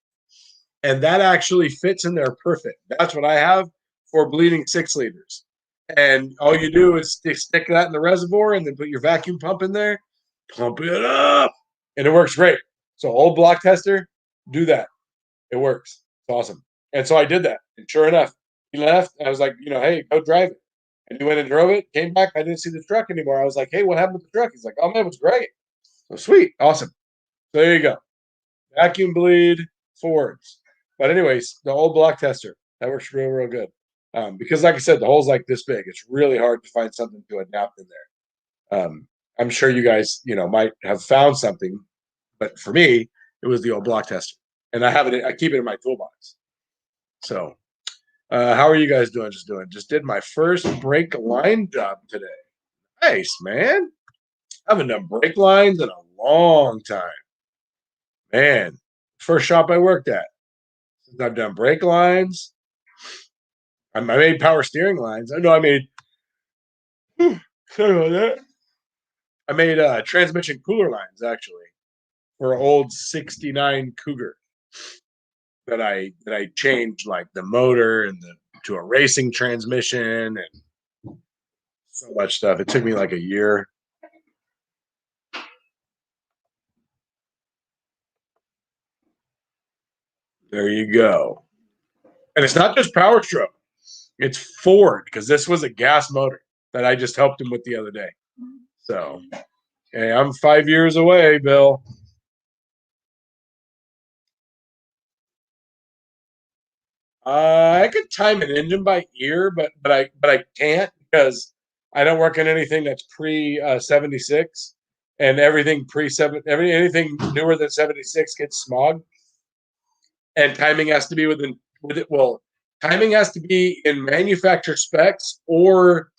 And that actually fits in there perfect. That's what I have for bleeding 6 liters. And all you do is stick that in the reservoir and then put your vacuum pump in there, pump it up, and it works great. So old block tester, do that. It works. It's awesome. And so I did that. And sure enough, he left. I was like, hey, go drive it. And he went and drove it, came back. I didn't see the truck anymore. I was like, hey, what happened with the truck? He's like, oh, man, it was great. So sweet. Awesome. So there you go. Vacuum bleed Fords. But anyways, the old block tester, that works real, real good. Because like I said, the hole's like this big. It's really hard to find something to adapt in there. I'm sure you guys, might have found something, but for me, it was the old block tester. And I keep it in my toolbox. So how are you guys doing? Just did my first brake line job today. Nice, man. I haven't done brake lines in a long time. Man, first shop I worked at. I've done brake lines. I made power steering lines. I know I made. Sorry about that. I made transmission cooler lines actually for an old '69 Cougar that I changed like the motor and to a racing transmission and so much stuff. It took me like a year. There you go. And it's not just Power Stroke. It's Ford because this was a gas motor that I just helped him with the other day. So, hey, I'm 5 years away, Bill. I could time an engine by ear, but I can't because I don't work on anything that's pre 76, and everything pre 7 anything newer than 76 gets smog, and timing has to be with it. Well, timing has to be in manufacturer specs or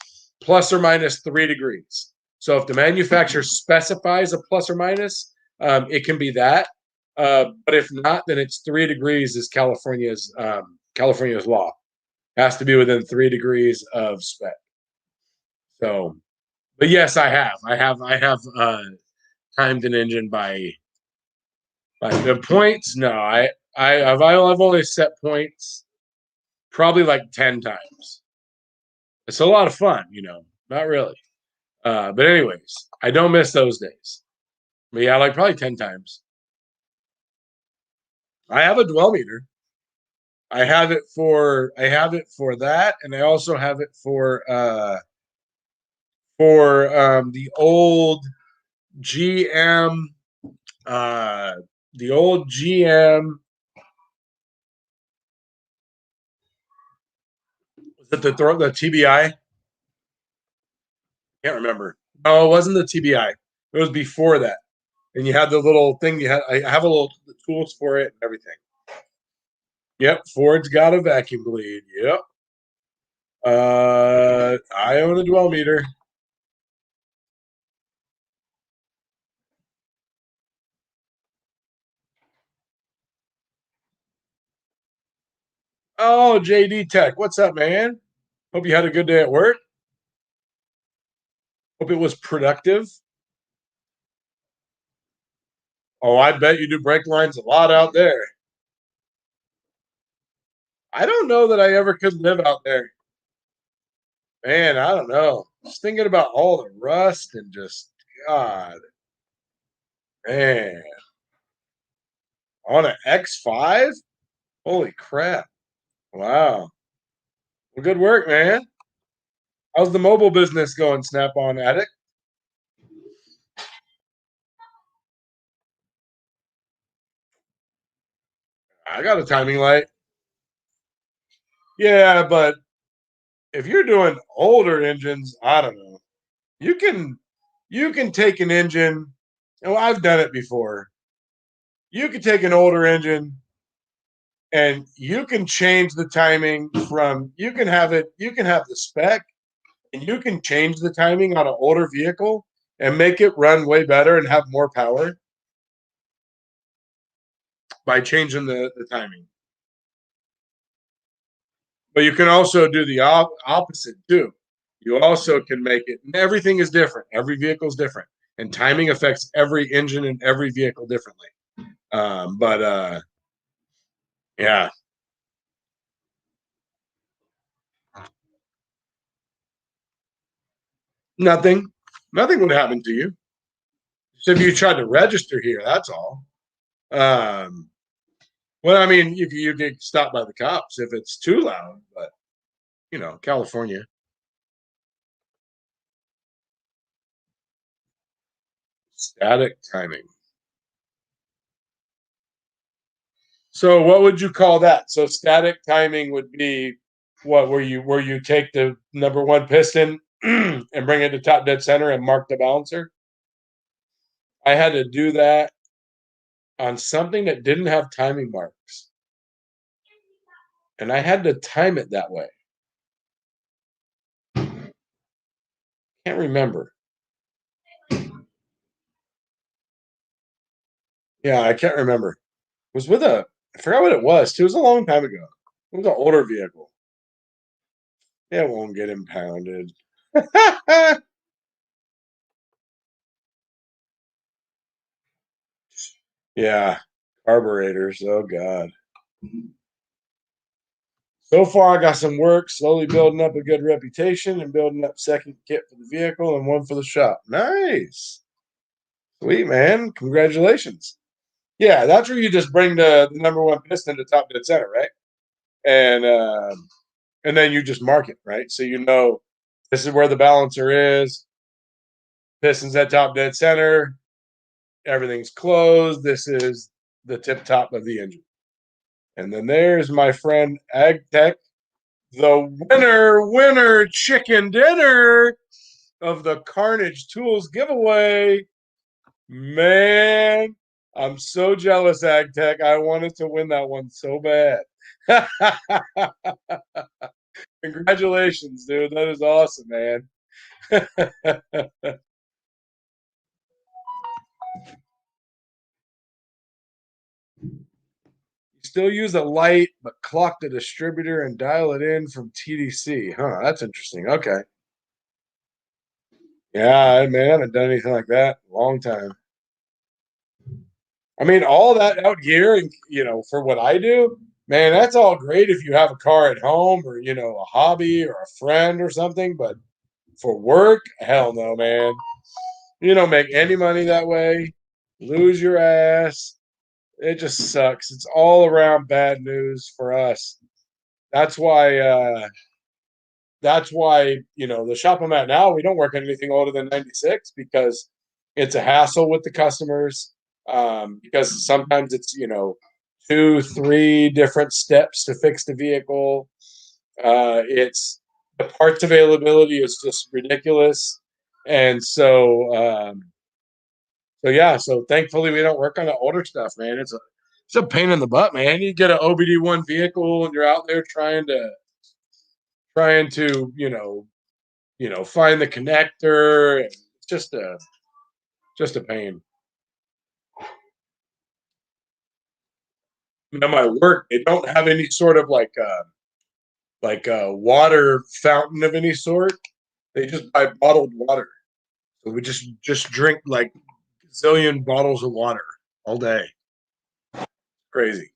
plus or minus 3 degrees. So if the manufacturer specifies a plus or minus, it can be that. But if not, then it's 3 degrees is California's law. It has to be within 3 degrees of spec. So, but yes, I have timed an engine by the points. No, I've only set points probably like 10 times. It's a lot of fun, not really. But anyways, I don't miss those days. But yeah, like probably 10 times. I have a dwell meter. I have it for that, and I also have it for the old GM Uh, the old GM, was it the TBI? Can't remember. No, it wasn't the TBI. It was before that. And you had the little thing. I have a little tools for it and everything. Yep, Ford's got a vacuum bleed. Yep. I own a dwell meter. Oh, JD Tech, what's up, man? Hope you had a good day at work. Hope it was productive. Oh, I bet you do brake lines a lot out there. I don't know that I ever could live out there. Man, I don't know. Just thinking about all the rust and just God, man. On an X5? Holy crap. Wow. Well, good work, man. How's the mobile business going, Snap on Addict? I got a timing light. Yeah, but if you're doing older engines, I don't know. You can you can take an engine, and I've done it before. You can take an older engine and you can change the timing from you can have the spec and you can change the timing on an older vehicle and make it run way better and have more power by changing the timing. But you can also do the opposite too. You also can make it, and everything is different. Every vehicle is different, and timing affects every engine and every vehicle differently. But yeah, nothing, nothing would happen to you. So if you tried to register here, that's all. Um, well, I mean, you get stopped by the cops if it's too loud, but California. Static timing. So what would you call that? So static timing would be what where you take the number one piston and bring it to top dead center and mark the balancer. I had to do that on something that didn't have timing marks, and I had to time it that way. Can't remember. Yeah, I can't remember. It was with a I forgot what it was too. It was a long time ago. It was an older vehicle. It won't get impounded. Yeah, carburetors. Oh God. So far, I got some work, slowly building up a good reputation and building up second kit for the vehicle and one for the shop. Nice. Sweet, man. Congratulations. Yeah, that's where you just bring the number one piston to top dead center, right? And and then you just mark it, right? So you know this is where the balancer is. Pistons at top dead center. Everything's closed. This is the tip top of the engine. And then there's my friend AgTech, the winner chicken dinner of the Carnage Tools giveaway. Man, I'm so jealous, AgTech. I wanted to win that one so bad. Congratulations, dude. That is awesome, man. Still use a light, but clock the distributor and dial it in from TDC. Huh, that's interesting. Okay. Yeah, man, I haven't done anything like that in a long time. I mean, all that out gear, and for what I do, man, that's all great if you have a car at home or a hobby or a friend or something. But for work, hell no, man. You don't make any money that way. Lose your ass. It just sucks. It's all around bad news for us. That's why. That's why the shop I'm at now, we don't work on anything older than 96 because it's a hassle with the customers. because sometimes it's, you know, 2, 3 different steps to fix the vehicle. It's the parts availability is just ridiculous, and so yeah. So thankfully, we don't work on the older stuff, man. It's a pain in the butt, man. You get an OBD1 vehicle, and you're out there trying to find the connector. And it's just a pain. My work, they don't have any sort of like a water fountain of any sort. They just buy bottled water. So we just drink like zillion bottles of water all day. Crazy.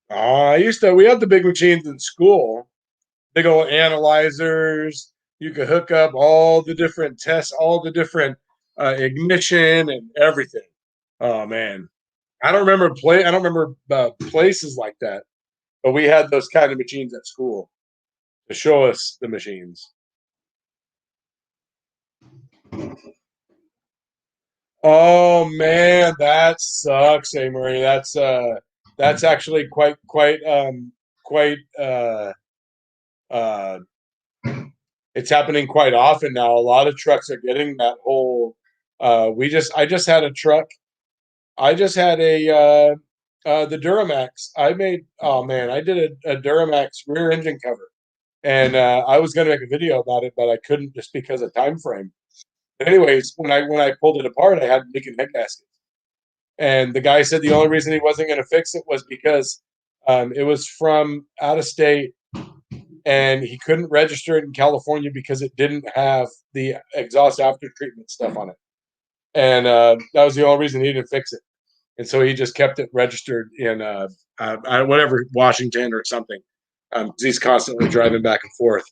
I used to. We had the big machines in school, big old analyzers. You could hook up all the different tests, all the different ignition and everything. Oh man, I don't remember places like that, but we had those kind of machines at school to show us the machines. Oh man, that sucks, Amory. That's actually quite uh it's happening quite often now. A lot of trucks are getting that whole we just I just had a truck. I just had a the Duramax. I made oh man, I did a Duramax rear engine cover. And I was gonna make a video about it, but I couldn't just because of time frame. But anyways, when I pulled it apart, I had leaking head gaskets. And the guy said the only reason he wasn't going to fix it was because it was from out of state and he couldn't register it in California because it didn't have the exhaust after treatment stuff on it. And that was the only reason he didn't fix it. And so he just kept it registered in whatever, Washington or something. 'Cause he's constantly driving back and forth,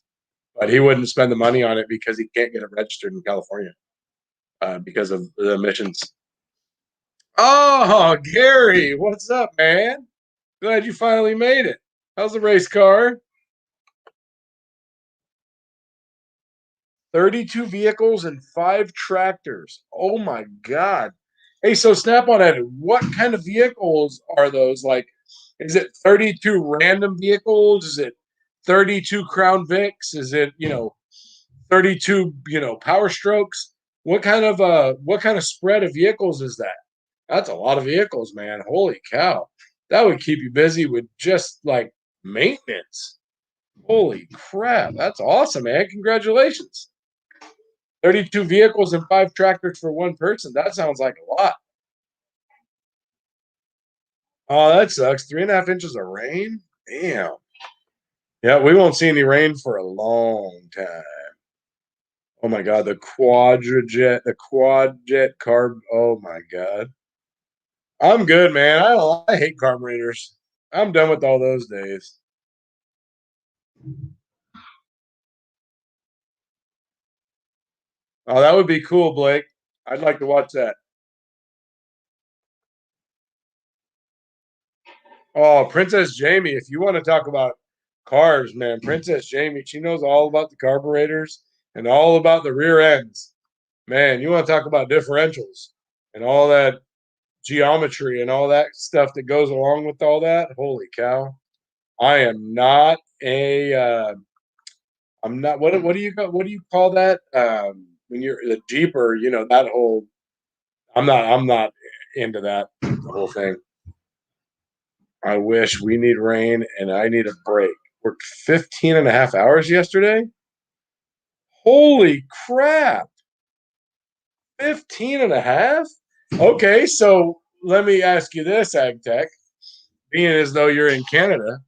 but he wouldn't spend the money on it because he can't get it registered in California because of the emissions. Oh, Gary, what's up, man? Glad you finally made it. How's the race car? 32 vehicles and 5 tractors. Oh my God. Hey, so snap on it. What kind of vehicles are those? Like, is it 32 random vehicles? Is it 32 Crown Vics? Is it, 32, Power Strokes? What kind of spread of vehicles is that? That's a lot of vehicles, man. Holy cow. That would keep you busy with just like maintenance. Holy crap. That's awesome, man. Congratulations. 32 vehicles and 5 tractors for one person. That sounds like a lot. Oh, that sucks. 3.5 inches of rain? Damn. Yeah, we won't see any rain for a long time. Oh my God, the quad jet carb. Oh my God. I'm good, man. I hate carburetors. I'm done with all those days. Oh, that would be cool, Blake. I'd like to watch that. Oh, Princess Jamie, if you want to talk about cars, man, Princess Jamie, she knows all about the carburetors and all about the rear ends. Man, you want to talk about differentials and all that geometry and all that stuff that goes along with all that. Holy cow. I am not a I'm not what do you call that? When you're the Jeeper, that whole I'm not into that whole thing. I wish we need rain and I need a break. Worked 15 and a half hours yesterday. Holy crap. 15 and a half? Okay, so let me ask you this, AgTech, being as though you're in Canada,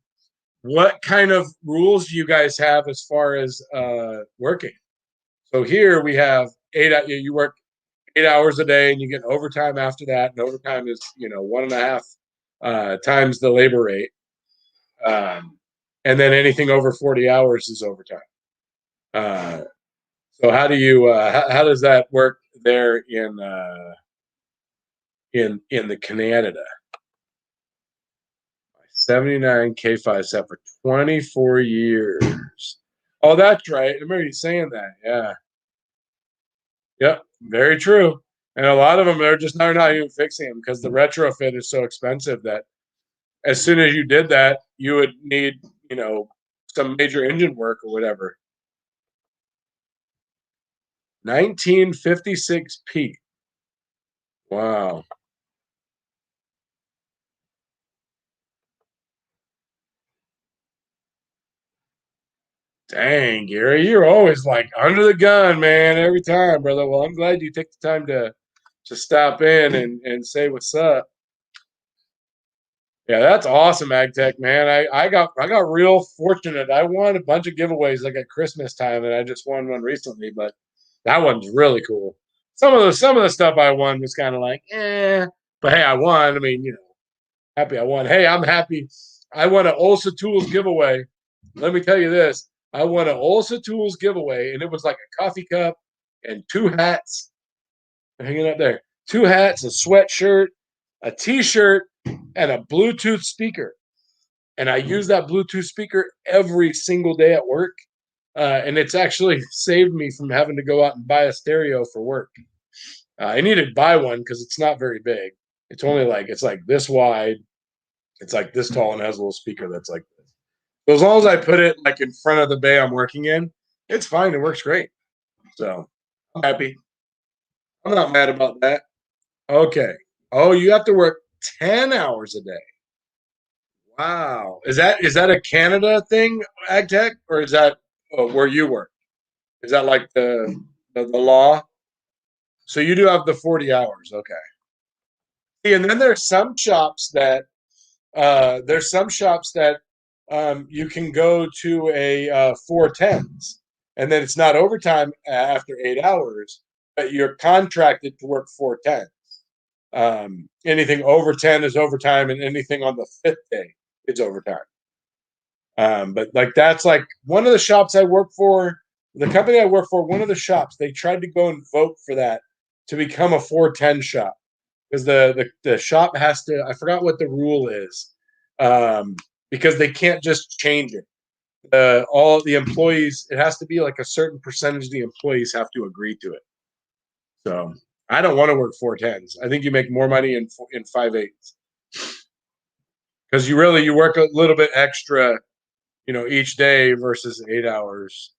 what kind of rules do you guys have as far as working? So here we have you work 8 hours a day and you get overtime after that. And overtime is, 1.5 times the labor rate. Um, and then anything over 40 hours is overtime. Uh, so how does that work there in the Canada? 79 K5 set for 24 years. Oh, that's right. I remember you saying that. Yeah. Yep. Very true. And a lot of them are just not even fixing them because the retrofit is so expensive that as soon as you did that, you would need, you know, some major engine work or whatever. 1956 Pete. Wow. Dang, Gary, you're always like under the gun, man, every time, brother. Well, I'm glad you take the time to stop in and say what's up. Yeah, that's awesome, AgTech, man. I got real fortunate. I won a bunch of giveaways like at Christmas time, and I just won one recently, but that one's really cool. Some of the stuff I won was kind of like, but hey, I won. I mean, happy I won. Hey, I'm happy. I won an Olsa Tools giveaway. Let me tell you this. I won an Olsa Tools giveaway, and it was like a coffee cup and two hats hanging up there. Two hats, a sweatshirt, a t-shirt, and a Bluetooth speaker. And I use that Bluetooth speaker every single day at work. And it's actually saved me from having to go out and buy a stereo for work. I needed to buy one because it's not very big. It's like this wide. It's like this tall and has a little speaker that's like this. So as long as I put it like in front of the bay I'm working in, it's fine. It works great. So I'm happy. I'm not mad about that. Okay. Oh, you have to work 10 hours a day. Wow. Is that a Canada thing, AgTech, or is that where you work? Is that like the law? So you do have the 40 hours. Okay. See, and then there's some shops that you can go to a 410s, and then it's not overtime after 8 hours, but you're contracted to work 410. Anything over 10 is overtime, and anything on the fifth day is overtime. But like that's like one of the shops I work for, the company I work for, one of the shops, they tried to go and vote for that to become a 410 shop because the shop has to, I forgot what the rule is, because they can't just change it. All the employees, it has to be like a certain percentage of the employees have to agree to it. So I don't want to work 410s. I think you make more money in 5/8s because you work a little bit extra, each day versus 8 hours.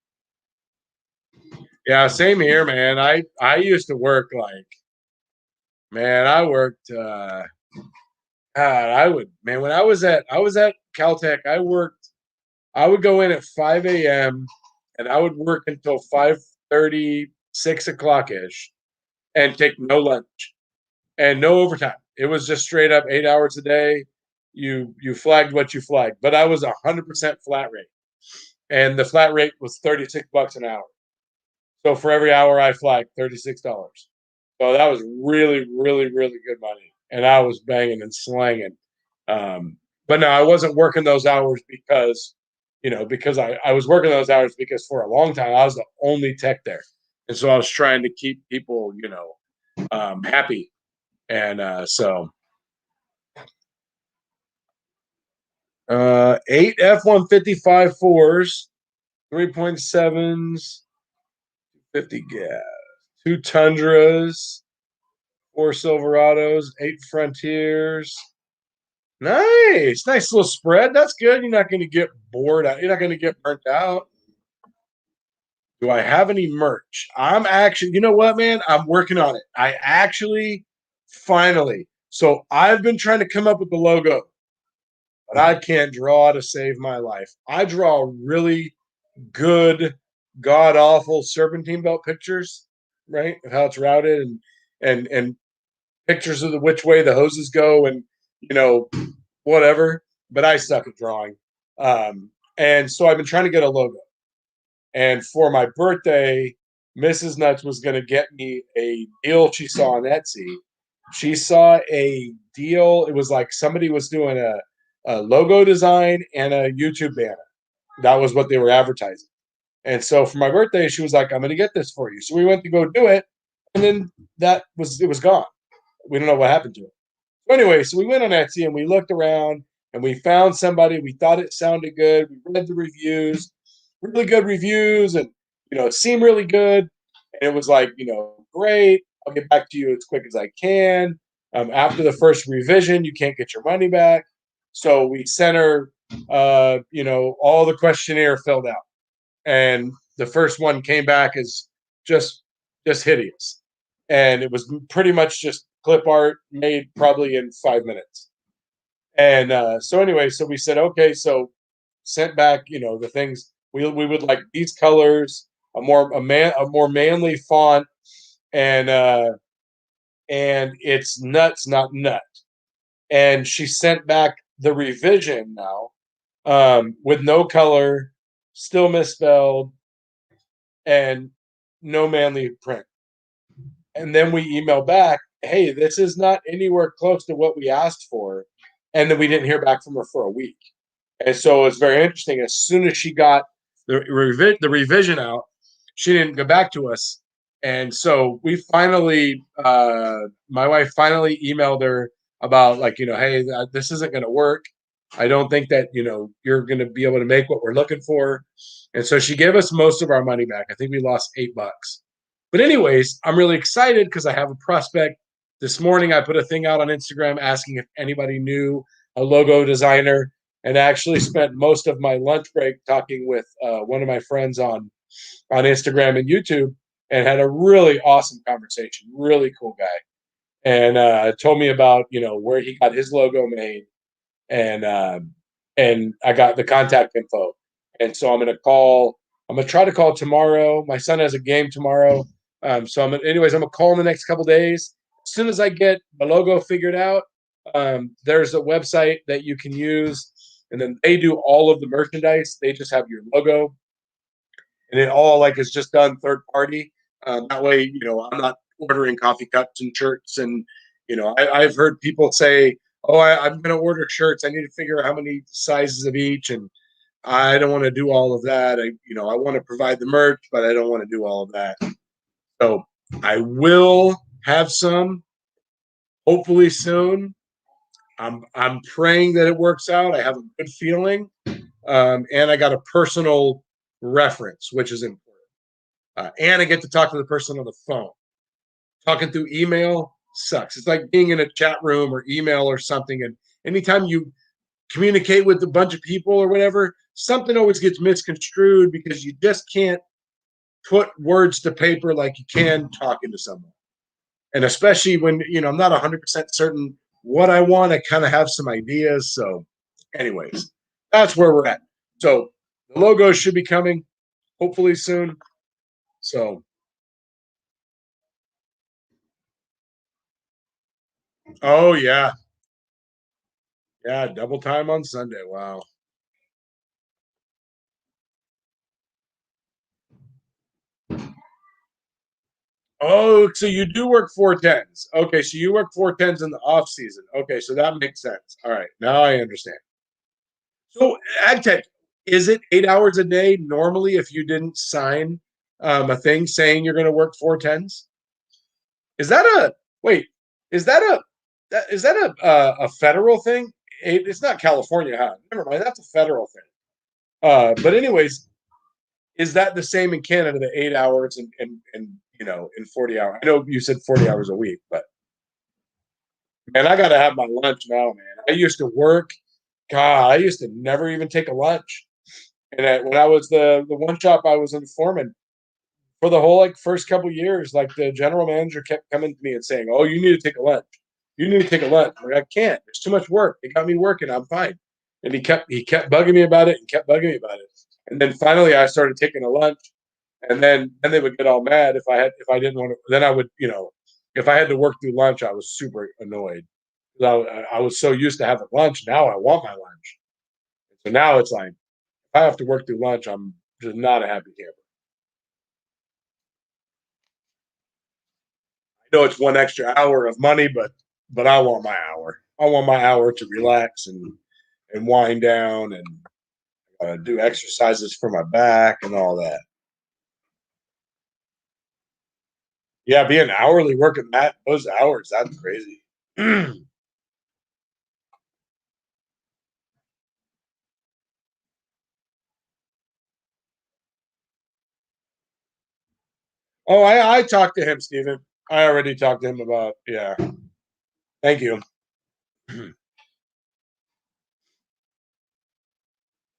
Yeah, same here, man. I used to work like, man, I worked God, I would man, when I was at Caltech, I would go in at 5 a.m. and I would work until 5:30, 6 o'clock ish, and take no lunch and no overtime. It was just straight up 8 hours a day. You flagged what you flagged, but I was 100% flat rate, and the flat rate was $36 an hour. So for every hour I flagged, $36. So that was really, really, really good money, and I was banging and slanging. But no, I wasn't working those hours because I was working those hours because for a long time I was the only tech there, and so I was trying to keep people happy, and so 8 F-155 fours, 3.7s, 50 gas, two Tundras, four Silverados, eight Frontiers. Nice little spread. That's good. You're not going to get bored. You're not going to get burnt out. Do I have any merch? I'm actually, you know what, man? I'm working on it. I actually, finally. So I've been trying to come up with the logo, but I can't draw to save my life. I draw really good, god awful serpentine belt pictures, right? Of how it's routed and pictures of the which way the hoses go and you know whatever. But I suck at drawing, and so I've been trying to get a logo. And for my birthday, Mrs. Nuts was going to get me a deal she saw on Etsy. She saw a deal. It was like somebody was doing a logo design and a YouTube banner. That was what they were advertising. And so for my birthday, she was like, I'm going to get this for you. So we went to go do it. And then it was gone. We don't know what happened to it. So anyway, so we went on Etsy and we looked around and we found somebody. We thought it sounded good. We read the reviews. really good reviews and, it seemed really good. And it was like, great. I'll get back to you as quick as I can. After the first revision, you can't get your money back. So we sent her, all the questionnaire filled out. And the first one came back as just just hideous. And it was pretty much just clip art made probably in 5 minutes. And so anyway, so we said, okay, so sent back, the things we would like these colors, a more manly font, and it's nuts, not nut. And she sent back the revision now, with no color, still misspelled, and no manly print. And then we email back, hey, this is not anywhere close to what we asked for. And then we didn't hear back from her for a week. And so it's very interesting. As soon as she got the revision out, she didn't go back to us. And so we finally, my wife finally emailed her about, like, hey, this isn't going to work. I don't think that, you're going to be able to make what we're looking for. And so she gave us most of our money back. I think we lost $8. But anyways, I'm really excited because I have a prospect. This morning, I put a thing out on Instagram asking if anybody knew a logo designer, and actually spent most of my lunch break talking with one of my friends on Instagram and YouTube, and had a really awesome conversation. Really cool guy, and told me about where he got his logo made, and I got the contact info, and so I'm gonna call. I'm gonna try to call tomorrow. My son has a game tomorrow, so anyways, I'm gonna call in the next couple days. As soon as I get the logo figured out, there's a website that you can use, and then they do all of the merchandise. They just have your logo, and it all like is just done third party. That way, I'm not ordering coffee cups and shirts, and I've heard people say, "Oh, I'm going to order shirts. I need to figure out how many sizes of each," and I don't want to do all of that. I want to provide the merch, but I don't want to do all of that. So I will have some hopefully soon. I'm praying that it works out. I have a good feeling, and I got a personal reference, which is important. And I get to talk to the person on the phone. Talking through email sucks. It's like being in a chat room or email or something, and anytime you communicate with a bunch of people or whatever, something always gets misconstrued because you just can't put words to paper like you can talking to someone. And especially when I'm not 100% certain what I want, I kind of have some ideas. So, anyways, that's where we're at. So the logo should be coming hopefully soon. So, oh yeah, yeah, double time on Sunday. Wow. Oh, so you do work 4 10s. Okay, so you work 4 10s in the off season. Okay, so that makes sense. All right, now I understand. So, AgTech, is it 8 hours a day normally if you didn't sign a thing saying you're going to work 4 10s? Is that a wait? Is that a federal thing? It's not California, huh? Never mind, that's a federal thing. But anyways, is that the same in Canada? The 8 hours and in 40 hours. I know you said 40 hours a week, but man, I gotta have my lunch now, man. I used to work. God, I used to never even take a lunch. And when I was the one shop I was in foreman for the whole like first couple years, like the general manager kept coming to me and saying, "Oh, you need to take a lunch. You need to take a lunch." I'm like, I can't. There's too much work. It got me working. I'm fine. And he kept bugging me about it and kept bugging me about it. And then finally, I started taking a lunch. And then they would get all mad if I didn't want to. Then I would, if I had to work through lunch, I was super annoyed. I was so used to having lunch. Now I want my lunch. So now it's like if I have to work through lunch, I'm just not a happy camper. I know it's one extra hour of money, but I want my hour. I want my hour to relax and wind down and do exercises for my back and all that. Yeah, being hourly working that those hours, that's crazy. Oh, I talked to him, Steven. I already talked to him about yeah. Thank you.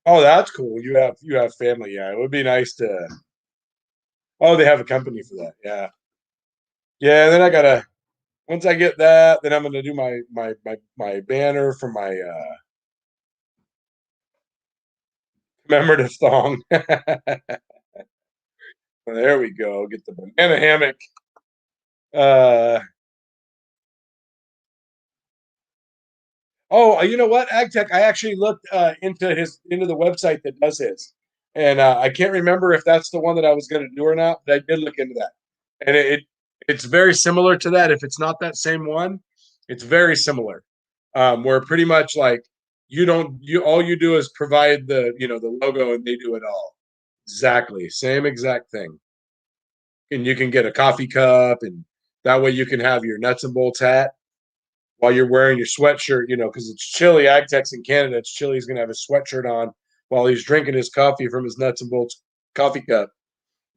Oh, that's cool. You have family, yeah. It would be nice to oh, they have a company for that. Yeah. Yeah, then I gotta once I get that, then I'm gonna do my banner for my commemorative thong. There we go. Get the banana hammock. Uh oh, you know what? AgTech. I actually looked into the website that does his, and I can't remember if that's the one that I was going to do or not. But I did look into that, and it's very similar to that. If it's not that same one, it's very similar. Where pretty much like you don't you all you do is provide the logo and they do it all. Exactly, same exact thing. And you can get a coffee cup, and that way you can have your nuts and bolts hat while you're wearing your sweatshirt, because it's chilly. AgTech's in Canada. It's chilly. He's going to have his sweatshirt on while he's drinking his coffee from his nuts and bolts coffee cup.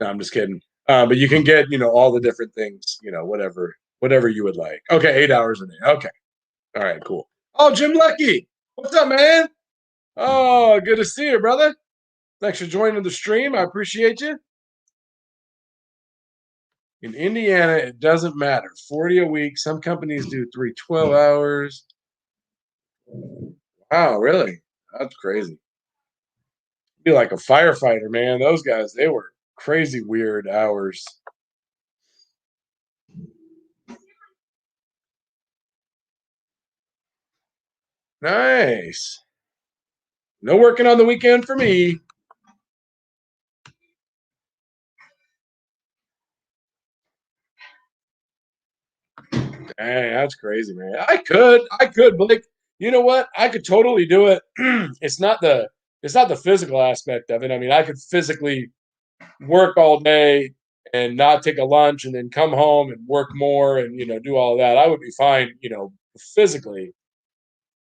No, I'm just kidding. But you can get, all the different things, whatever you would like. Okay, 8 hours a day. Okay. All right, cool. Oh, Jim Lucky. What's up, man? Oh, good to see you, brother. Thanks for joining the stream. I appreciate you. In Indiana, it doesn't matter. 40 a week. Some companies do 3 12 hours. Wow, really? That's crazy. Be like a firefighter, man. Those guys, they were crazy weird hours. Nice. No working on the weekend for me. Dang, that's crazy, man. I could, Blake. You know what? I could totally do it. It's not the physical aspect of it. I mean, I could physically work all day and not take a lunch and then come home and work more and do all that. I would be fine, physically.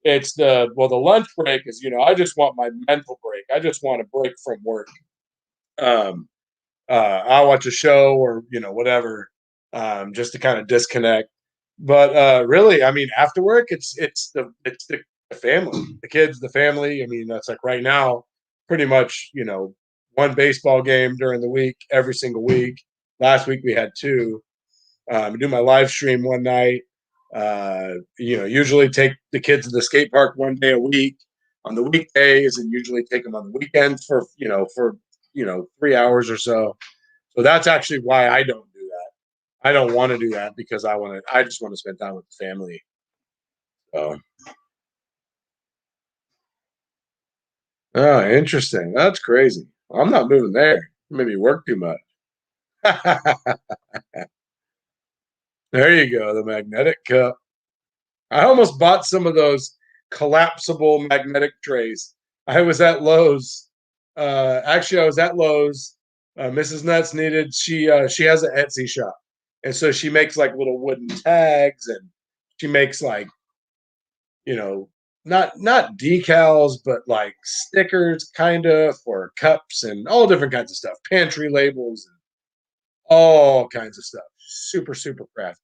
It's the lunch break is, I just want my mental break. I just want a break from work. Um, I'll watch a show or whatever, just to kind of disconnect. But really, I mean, after work, it's the family, the kids, the family. I mean, that's like right now, pretty much one baseball game during the week, every single week. Last week we had two. Do my live stream one night. Usually take the kids to the skate park one day a week on the weekdays, and usually take them on the weekends for 3 hours or so. So that's actually why I don't do that. I don't want to do that because I just want to spend time with the family. So, oh, interesting. That's crazy. I'm not moving there. Maybe work too much. There you go, the magnetic cup. I almost bought some of those collapsible magnetic trays. I was at Lowe's. Actually, I was at Lowe's. Mrs. Nuts needed. She has an Etsy shop, and so she makes like little wooden tags, and she makes like you know not decals, but like stickers, kind of for cups and all different kinds of stuff, pantry labels, and all kinds of stuff. Super super crafty.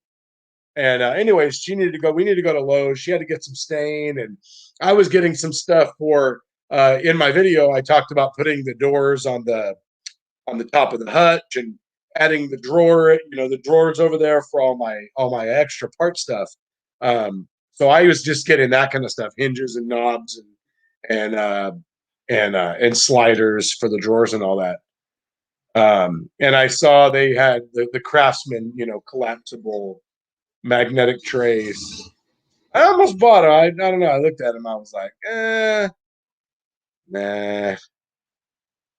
And anyways, she needed to go. We needed to go to Lowe's. She had to get some stain, and I was getting some stuff for. In my video, I talked about putting the doors on the top of the hutch and adding the drawers over there for all my extra part stuff. So I was just getting that kind of stuff, hinges and knobs and sliders for the drawers and all that. And I saw they had the Craftsman, collapsible magnetic trays. I almost bought them. I don't know. I looked at them. I was like, nah,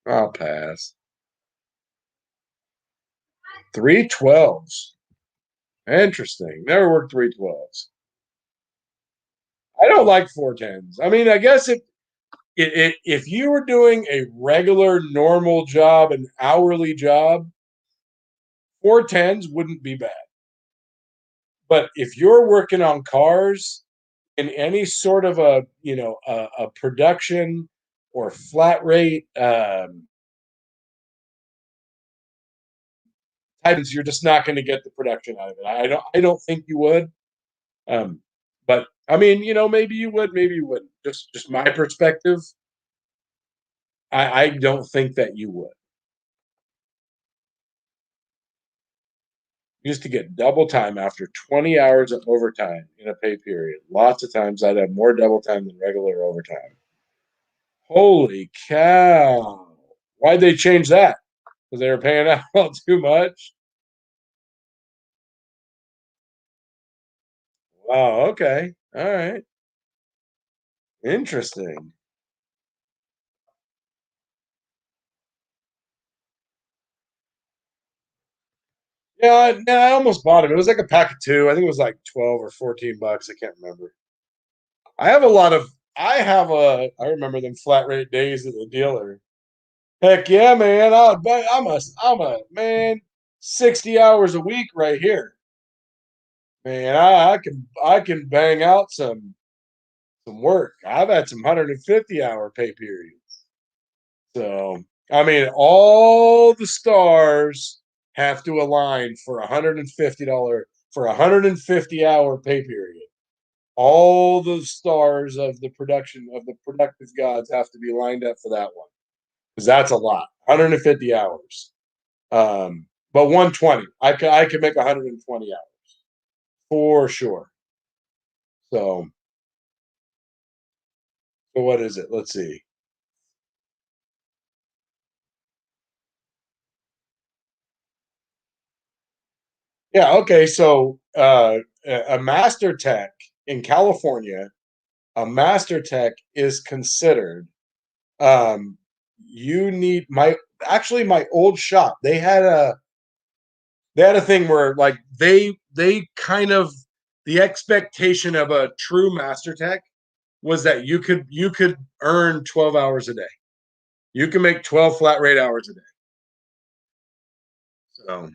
I'll pass. 312s. Interesting. Never worked 312s. I don't like 410s. I mean, I guess if you were doing a regular, normal job, an hourly job, 410s wouldn't be bad. But if you're working on cars in any sort of a production or flat rate you're just not going to get the production out of it. I don't think you would. Um, but I mean, maybe you would, maybe you wouldn't. Just my perspective. I don't think that you would. Used to get double time after 20 hours of overtime in a pay period. Lots of times I'd have more double time than regular overtime. Holy cow. Why'd they change that? Because they were paying out too much? Wow, okay. All right. Interesting. Yeah, I almost bought him. It was like a pack of two. I think it was like 12 or 14 bucks. I can't remember. I have a lot of I remember them flat rate days at the dealer. Heck yeah, man. I'm a man, 60 hours a week right here. Man, I can bang out some work. I've had some 150-hour pay periods. So I mean, all the stars have to align for $150 for a 150-hour pay period. All the stars of the productive gods have to be lined up for that one because that's a lot. 150 hours. But 120. I could make 120 hours for sure. So, so what is it? Let's see. Yeah. Okay. So, a master tech in California, a master tech is considered. Um, you need my actually my old shop. They had a thing where like they kind of the expectation of a true master tech was that you could earn 12 hours a day. You can make 12 flat rate hours a day. So,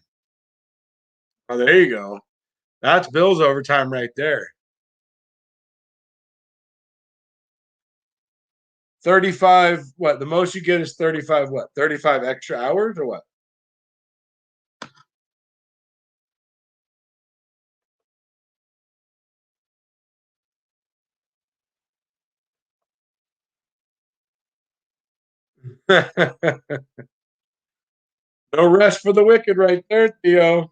oh, there you go. That's Bill's overtime right there. 35, what? The most you get is 35, what? 35 extra hours or what? No rest for the wicked right there, Theo.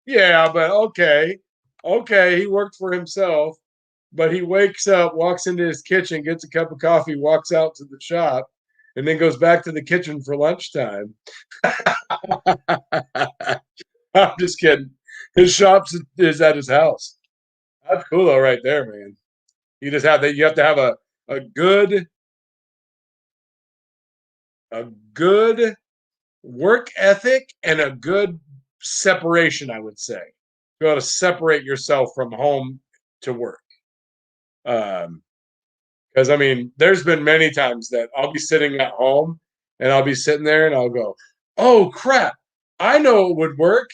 Yeah, but okay. Okay, he worked for himself, but he wakes up, walks into his kitchen, gets a cup of coffee, walks out to the shop, and then goes back to the kitchen for lunchtime. I'm just kidding. His shop is at his house. That's cool though, right there, man. You just have that. You have to have a good a good work ethic and a good separation. I would say you got to separate yourself from home to work. Because I mean, there's been many times that I'll be sitting at home and I'll be sitting there and I'll go, "Oh crap, I know it would work."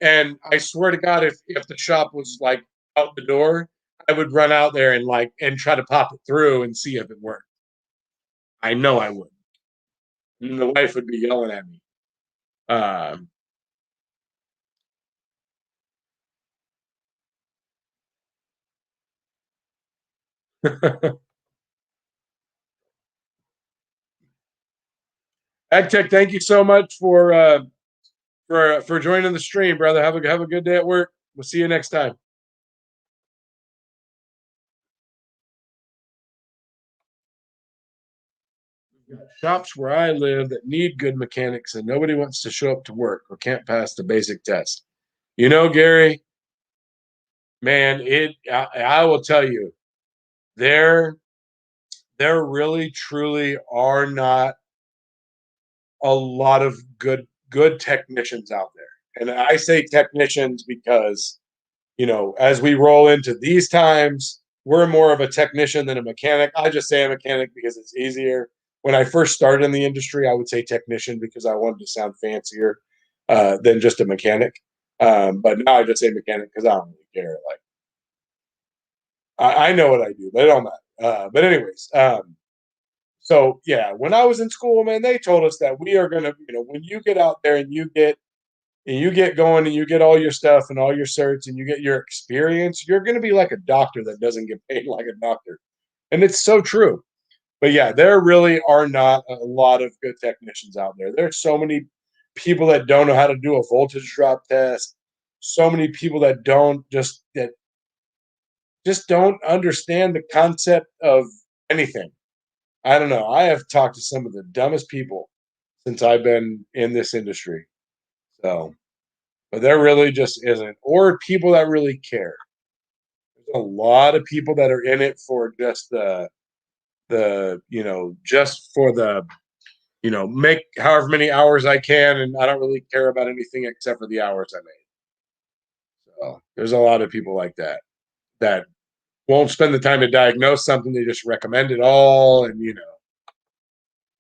And I swear to God, if the shop was like out the door, I would run out there and try to pop it through and see if it worked. I know I would. And the wife would be yelling at me. Um, AgTech, thank you so much for joining the stream, brother. Have a good day at work. We'll see you next time. Shops where I live that need good mechanics and nobody wants to show up to work or can't pass the basic test. Gary, man, I will tell you, there there really truly are not a lot of good technicians out there. And I say technicians because, as we roll into these times, we're more of a technician than a mechanic. I just say a mechanic because it's easier. When I first started in the industry, I would say technician because I wanted to sound fancier than just a mechanic. But now I just say mechanic because I don't really care. Like I know what I do, but it don't matter. But anyways, So yeah, when I was in school, man, they told us that we are gonna, when you get out there and you get going and you get all your stuff and all your certs and you get your experience, you're gonna be like a doctor that doesn't get paid like a doctor. And it's so true. But yeah, there really are not a lot of good technicians out there. There's so many people that don't know how to do a voltage drop test. So many people that just don't understand the concept of anything. I don't know. I have talked to some of the dumbest people since I've been in this industry. So, but there really just isn't, or people that really care. There's a lot of people that are in it for just just for the make however many hours I can, and I don't really care about anything except for the hours I made. So there's a lot of people like that won't spend the time to diagnose something. They just recommend it all, and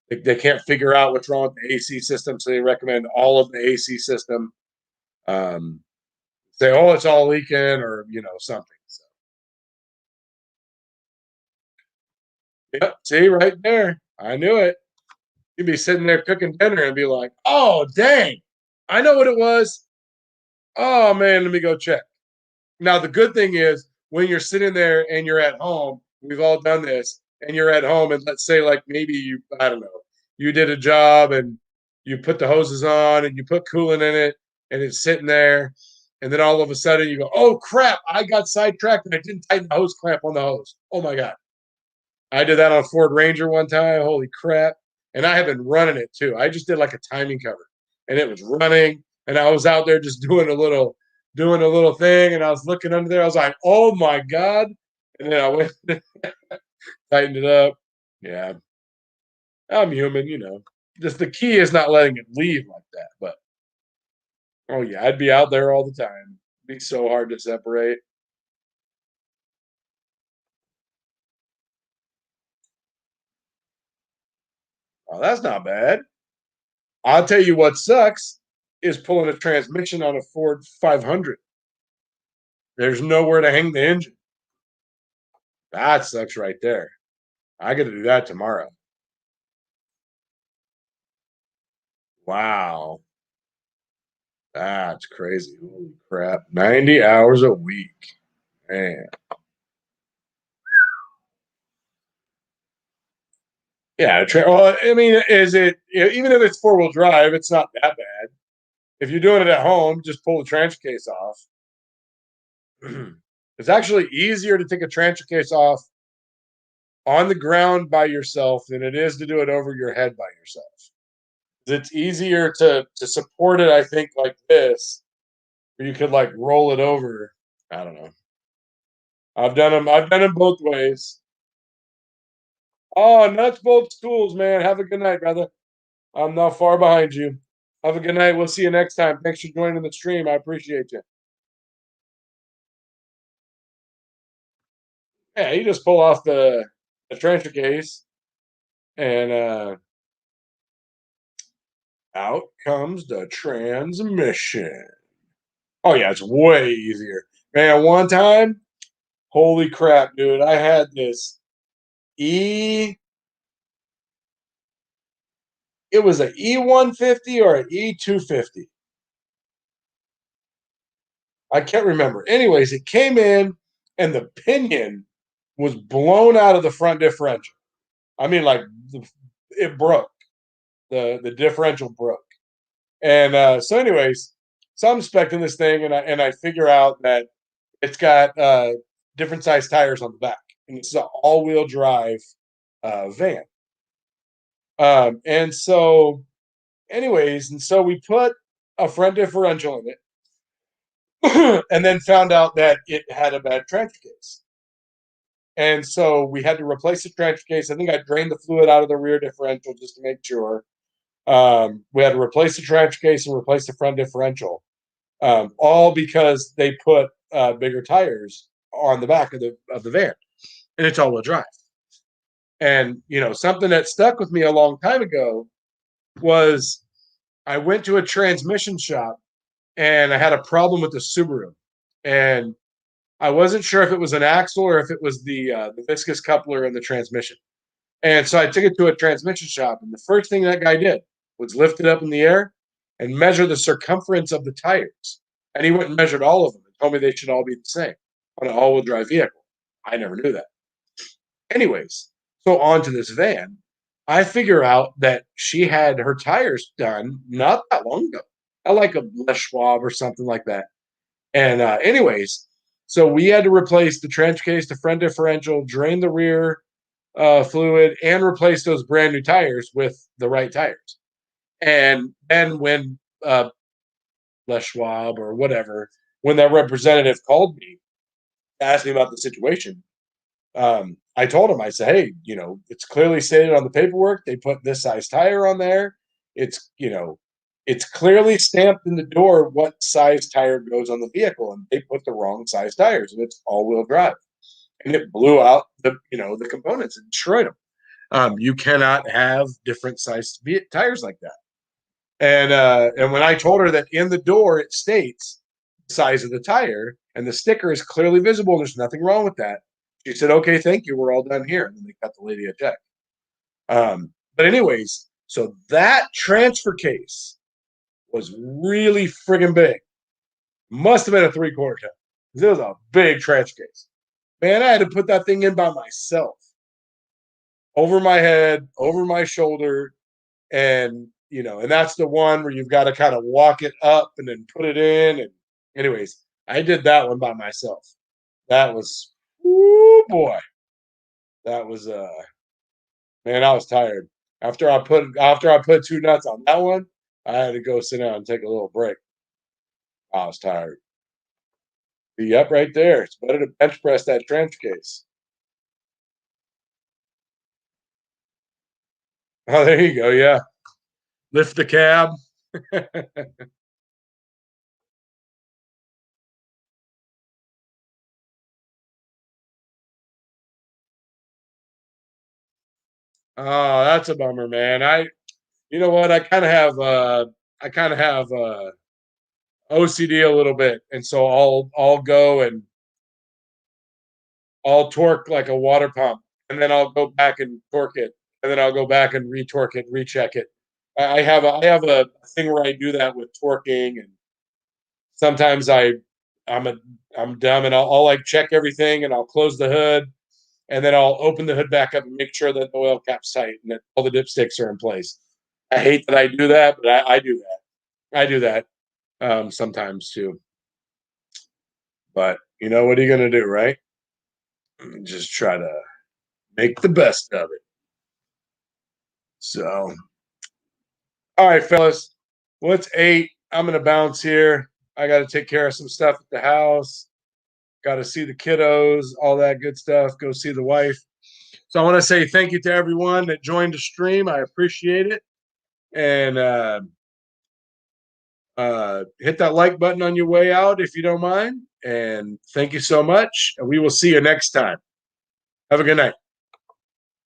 they can't figure out what's wrong with the AC system, so they recommend all of the AC system. Um, Say, oh, it's all leaking, or something. So, yep, see right there, I knew it. You'd be sitting there cooking dinner and be like, "Oh, dang, I know what it was. Oh man, let me go check." Now, the good thing is when you're sitting there and you're at home, we've all done this, and you're at home, and let's say, like, maybe I don't know, you did a job and you put the hoses on and you put coolant in it and it's sitting there. And then all of a sudden you go, oh crap, I got sidetracked and I didn't tighten the hose clamp on the hose. Oh my God. I did that on Ford Ranger one time. Holy crap. And I have been running it too. I just did like a timing cover and it was running. And I was out there just doing a little thing. And I was looking under there. I was like, oh my God. And then I went, tightened it up. Yeah. I'm human. Just the key is not letting it leave like that. But oh yeah, I'd be out there all the time. It'd be so hard to separate. Oh, that's not bad. I'll tell you what sucks is pulling a transmission on a Ford 500. There's nowhere to hang the engine. That sucks right there. I got to do that tomorrow. Wow, that's crazy. Holy crap. 90 hours a week. Man. Yeah, well, I mean, is it even if it's four-wheel drive, it's not that bad. If you're doing it at home, just pull the transfer case off. It's actually easier to take a transfer case off on the ground by yourself than it is to do it over your head by yourself. It's easier to support it, I think, like this, where you could like roll it over. I don't know. I've done them. I've done them both ways. Oh, nuts, bolts, tools, man. Have a good night, brother. I'm not far behind you. Have a good night. We'll see you next time. Thanks for joining the stream. I appreciate you. Yeah, you just pull off the transfer case, and out comes the transmission. Oh yeah, it's way easier. Man, one time, holy crap, dude! I had this E. It was an E150 or an E250. I can't remember. Anyways, it came in, and the pinion was blown out of the front differential. I mean, like it broke. The differential broke. And anyways, so I'm inspecting this thing, and I figure out that it's got different size tires on the back, and it's an all-wheel drive van. And so, anyways, and so we put a front differential in it, and then found out that it had a bad transfer case. And so we had to replace the transfer case. I think I drained the fluid out of the rear differential just to make sure. We had to replace the transfer case and replace the front differential, all because they put bigger tires on the back of the van, and it's all-wheel drive. And something that stuck with me a long time ago was I went to a transmission shop and I had a problem with the Subaru, and I wasn't sure if it was an axle or if it was the viscous coupler in the transmission. And so I took it to a transmission shop, and the first thing that guy did was lift it up in the air and measure the circumference of the tires. And he went and measured all of them and told me they should all be the same on an all-wheel drive vehicle. I never knew that. Anyways, so on to this van. I figure out that she had her tires done not that long ago. I like a Les Schwab or something like that. And anyways, so we had to replace the trench case, the front differential, drain the rear fluid, and replace those brand new tires with the right tires. And then when Les Schwab or whatever, when that representative called me, asked me about the situation, I told him, I said, hey, it's clearly stated on the paperwork. They put this size tire on there. It's clearly stamped in the door what size tire goes on the vehicle, and they put the wrong size tires, and it's all-wheel drive, and it blew out the components and destroyed them. You cannot have different sized tires like that. And when I told her that in the door it states the size of the tire and the sticker is clearly visible, there's nothing wrong with that. She said, "Okay, thank you. We're all done here." And then they got the lady a check. But anyways, so that transfer case was really friggin' big. Must have been a 3/4 ton. It was a big transfer case. Man, I had to put that thing in by myself, over my head, over my shoulder, and that's the one where you've got to kind of walk it up and then put it in. And anyways, I did that one by myself. That was, whoo boy, that was man, I was tired. After I put two nuts on that one, I had to go sit down and take a little break. I was tired. Yep, right there. It's better to bench press that trench case. Oh, there you go. Yeah. Lift the cab. Oh, that's a bummer, man. You know what? I kind of have OCD a little bit, and so I'll go and I'll torque like a water pump, and then I'll go back and torque it, and then I'll go back and retorque it, recheck it. I have a thing where I do that with torquing, and sometimes I'm a I'm dumb, and I'll like check everything, and I'll close the hood, and then I'll open the hood back up and make sure that the oil cap's tight and that all the dipsticks are in place. I hate that I do that, but I do that. I do that sometimes too. But what are you gonna do, right? Just try to make the best of it. So, all right, fellas. Well, it's 8. I'm gonna bounce here. I got to take care of some stuff at the house. Got to see the kiddos, all that good stuff. Go see the wife. So I want to say thank you to everyone that joined the stream. I appreciate it. And hit that like button on your way out if you don't mind. And thank you so much. And we will see you next time. Have a good night.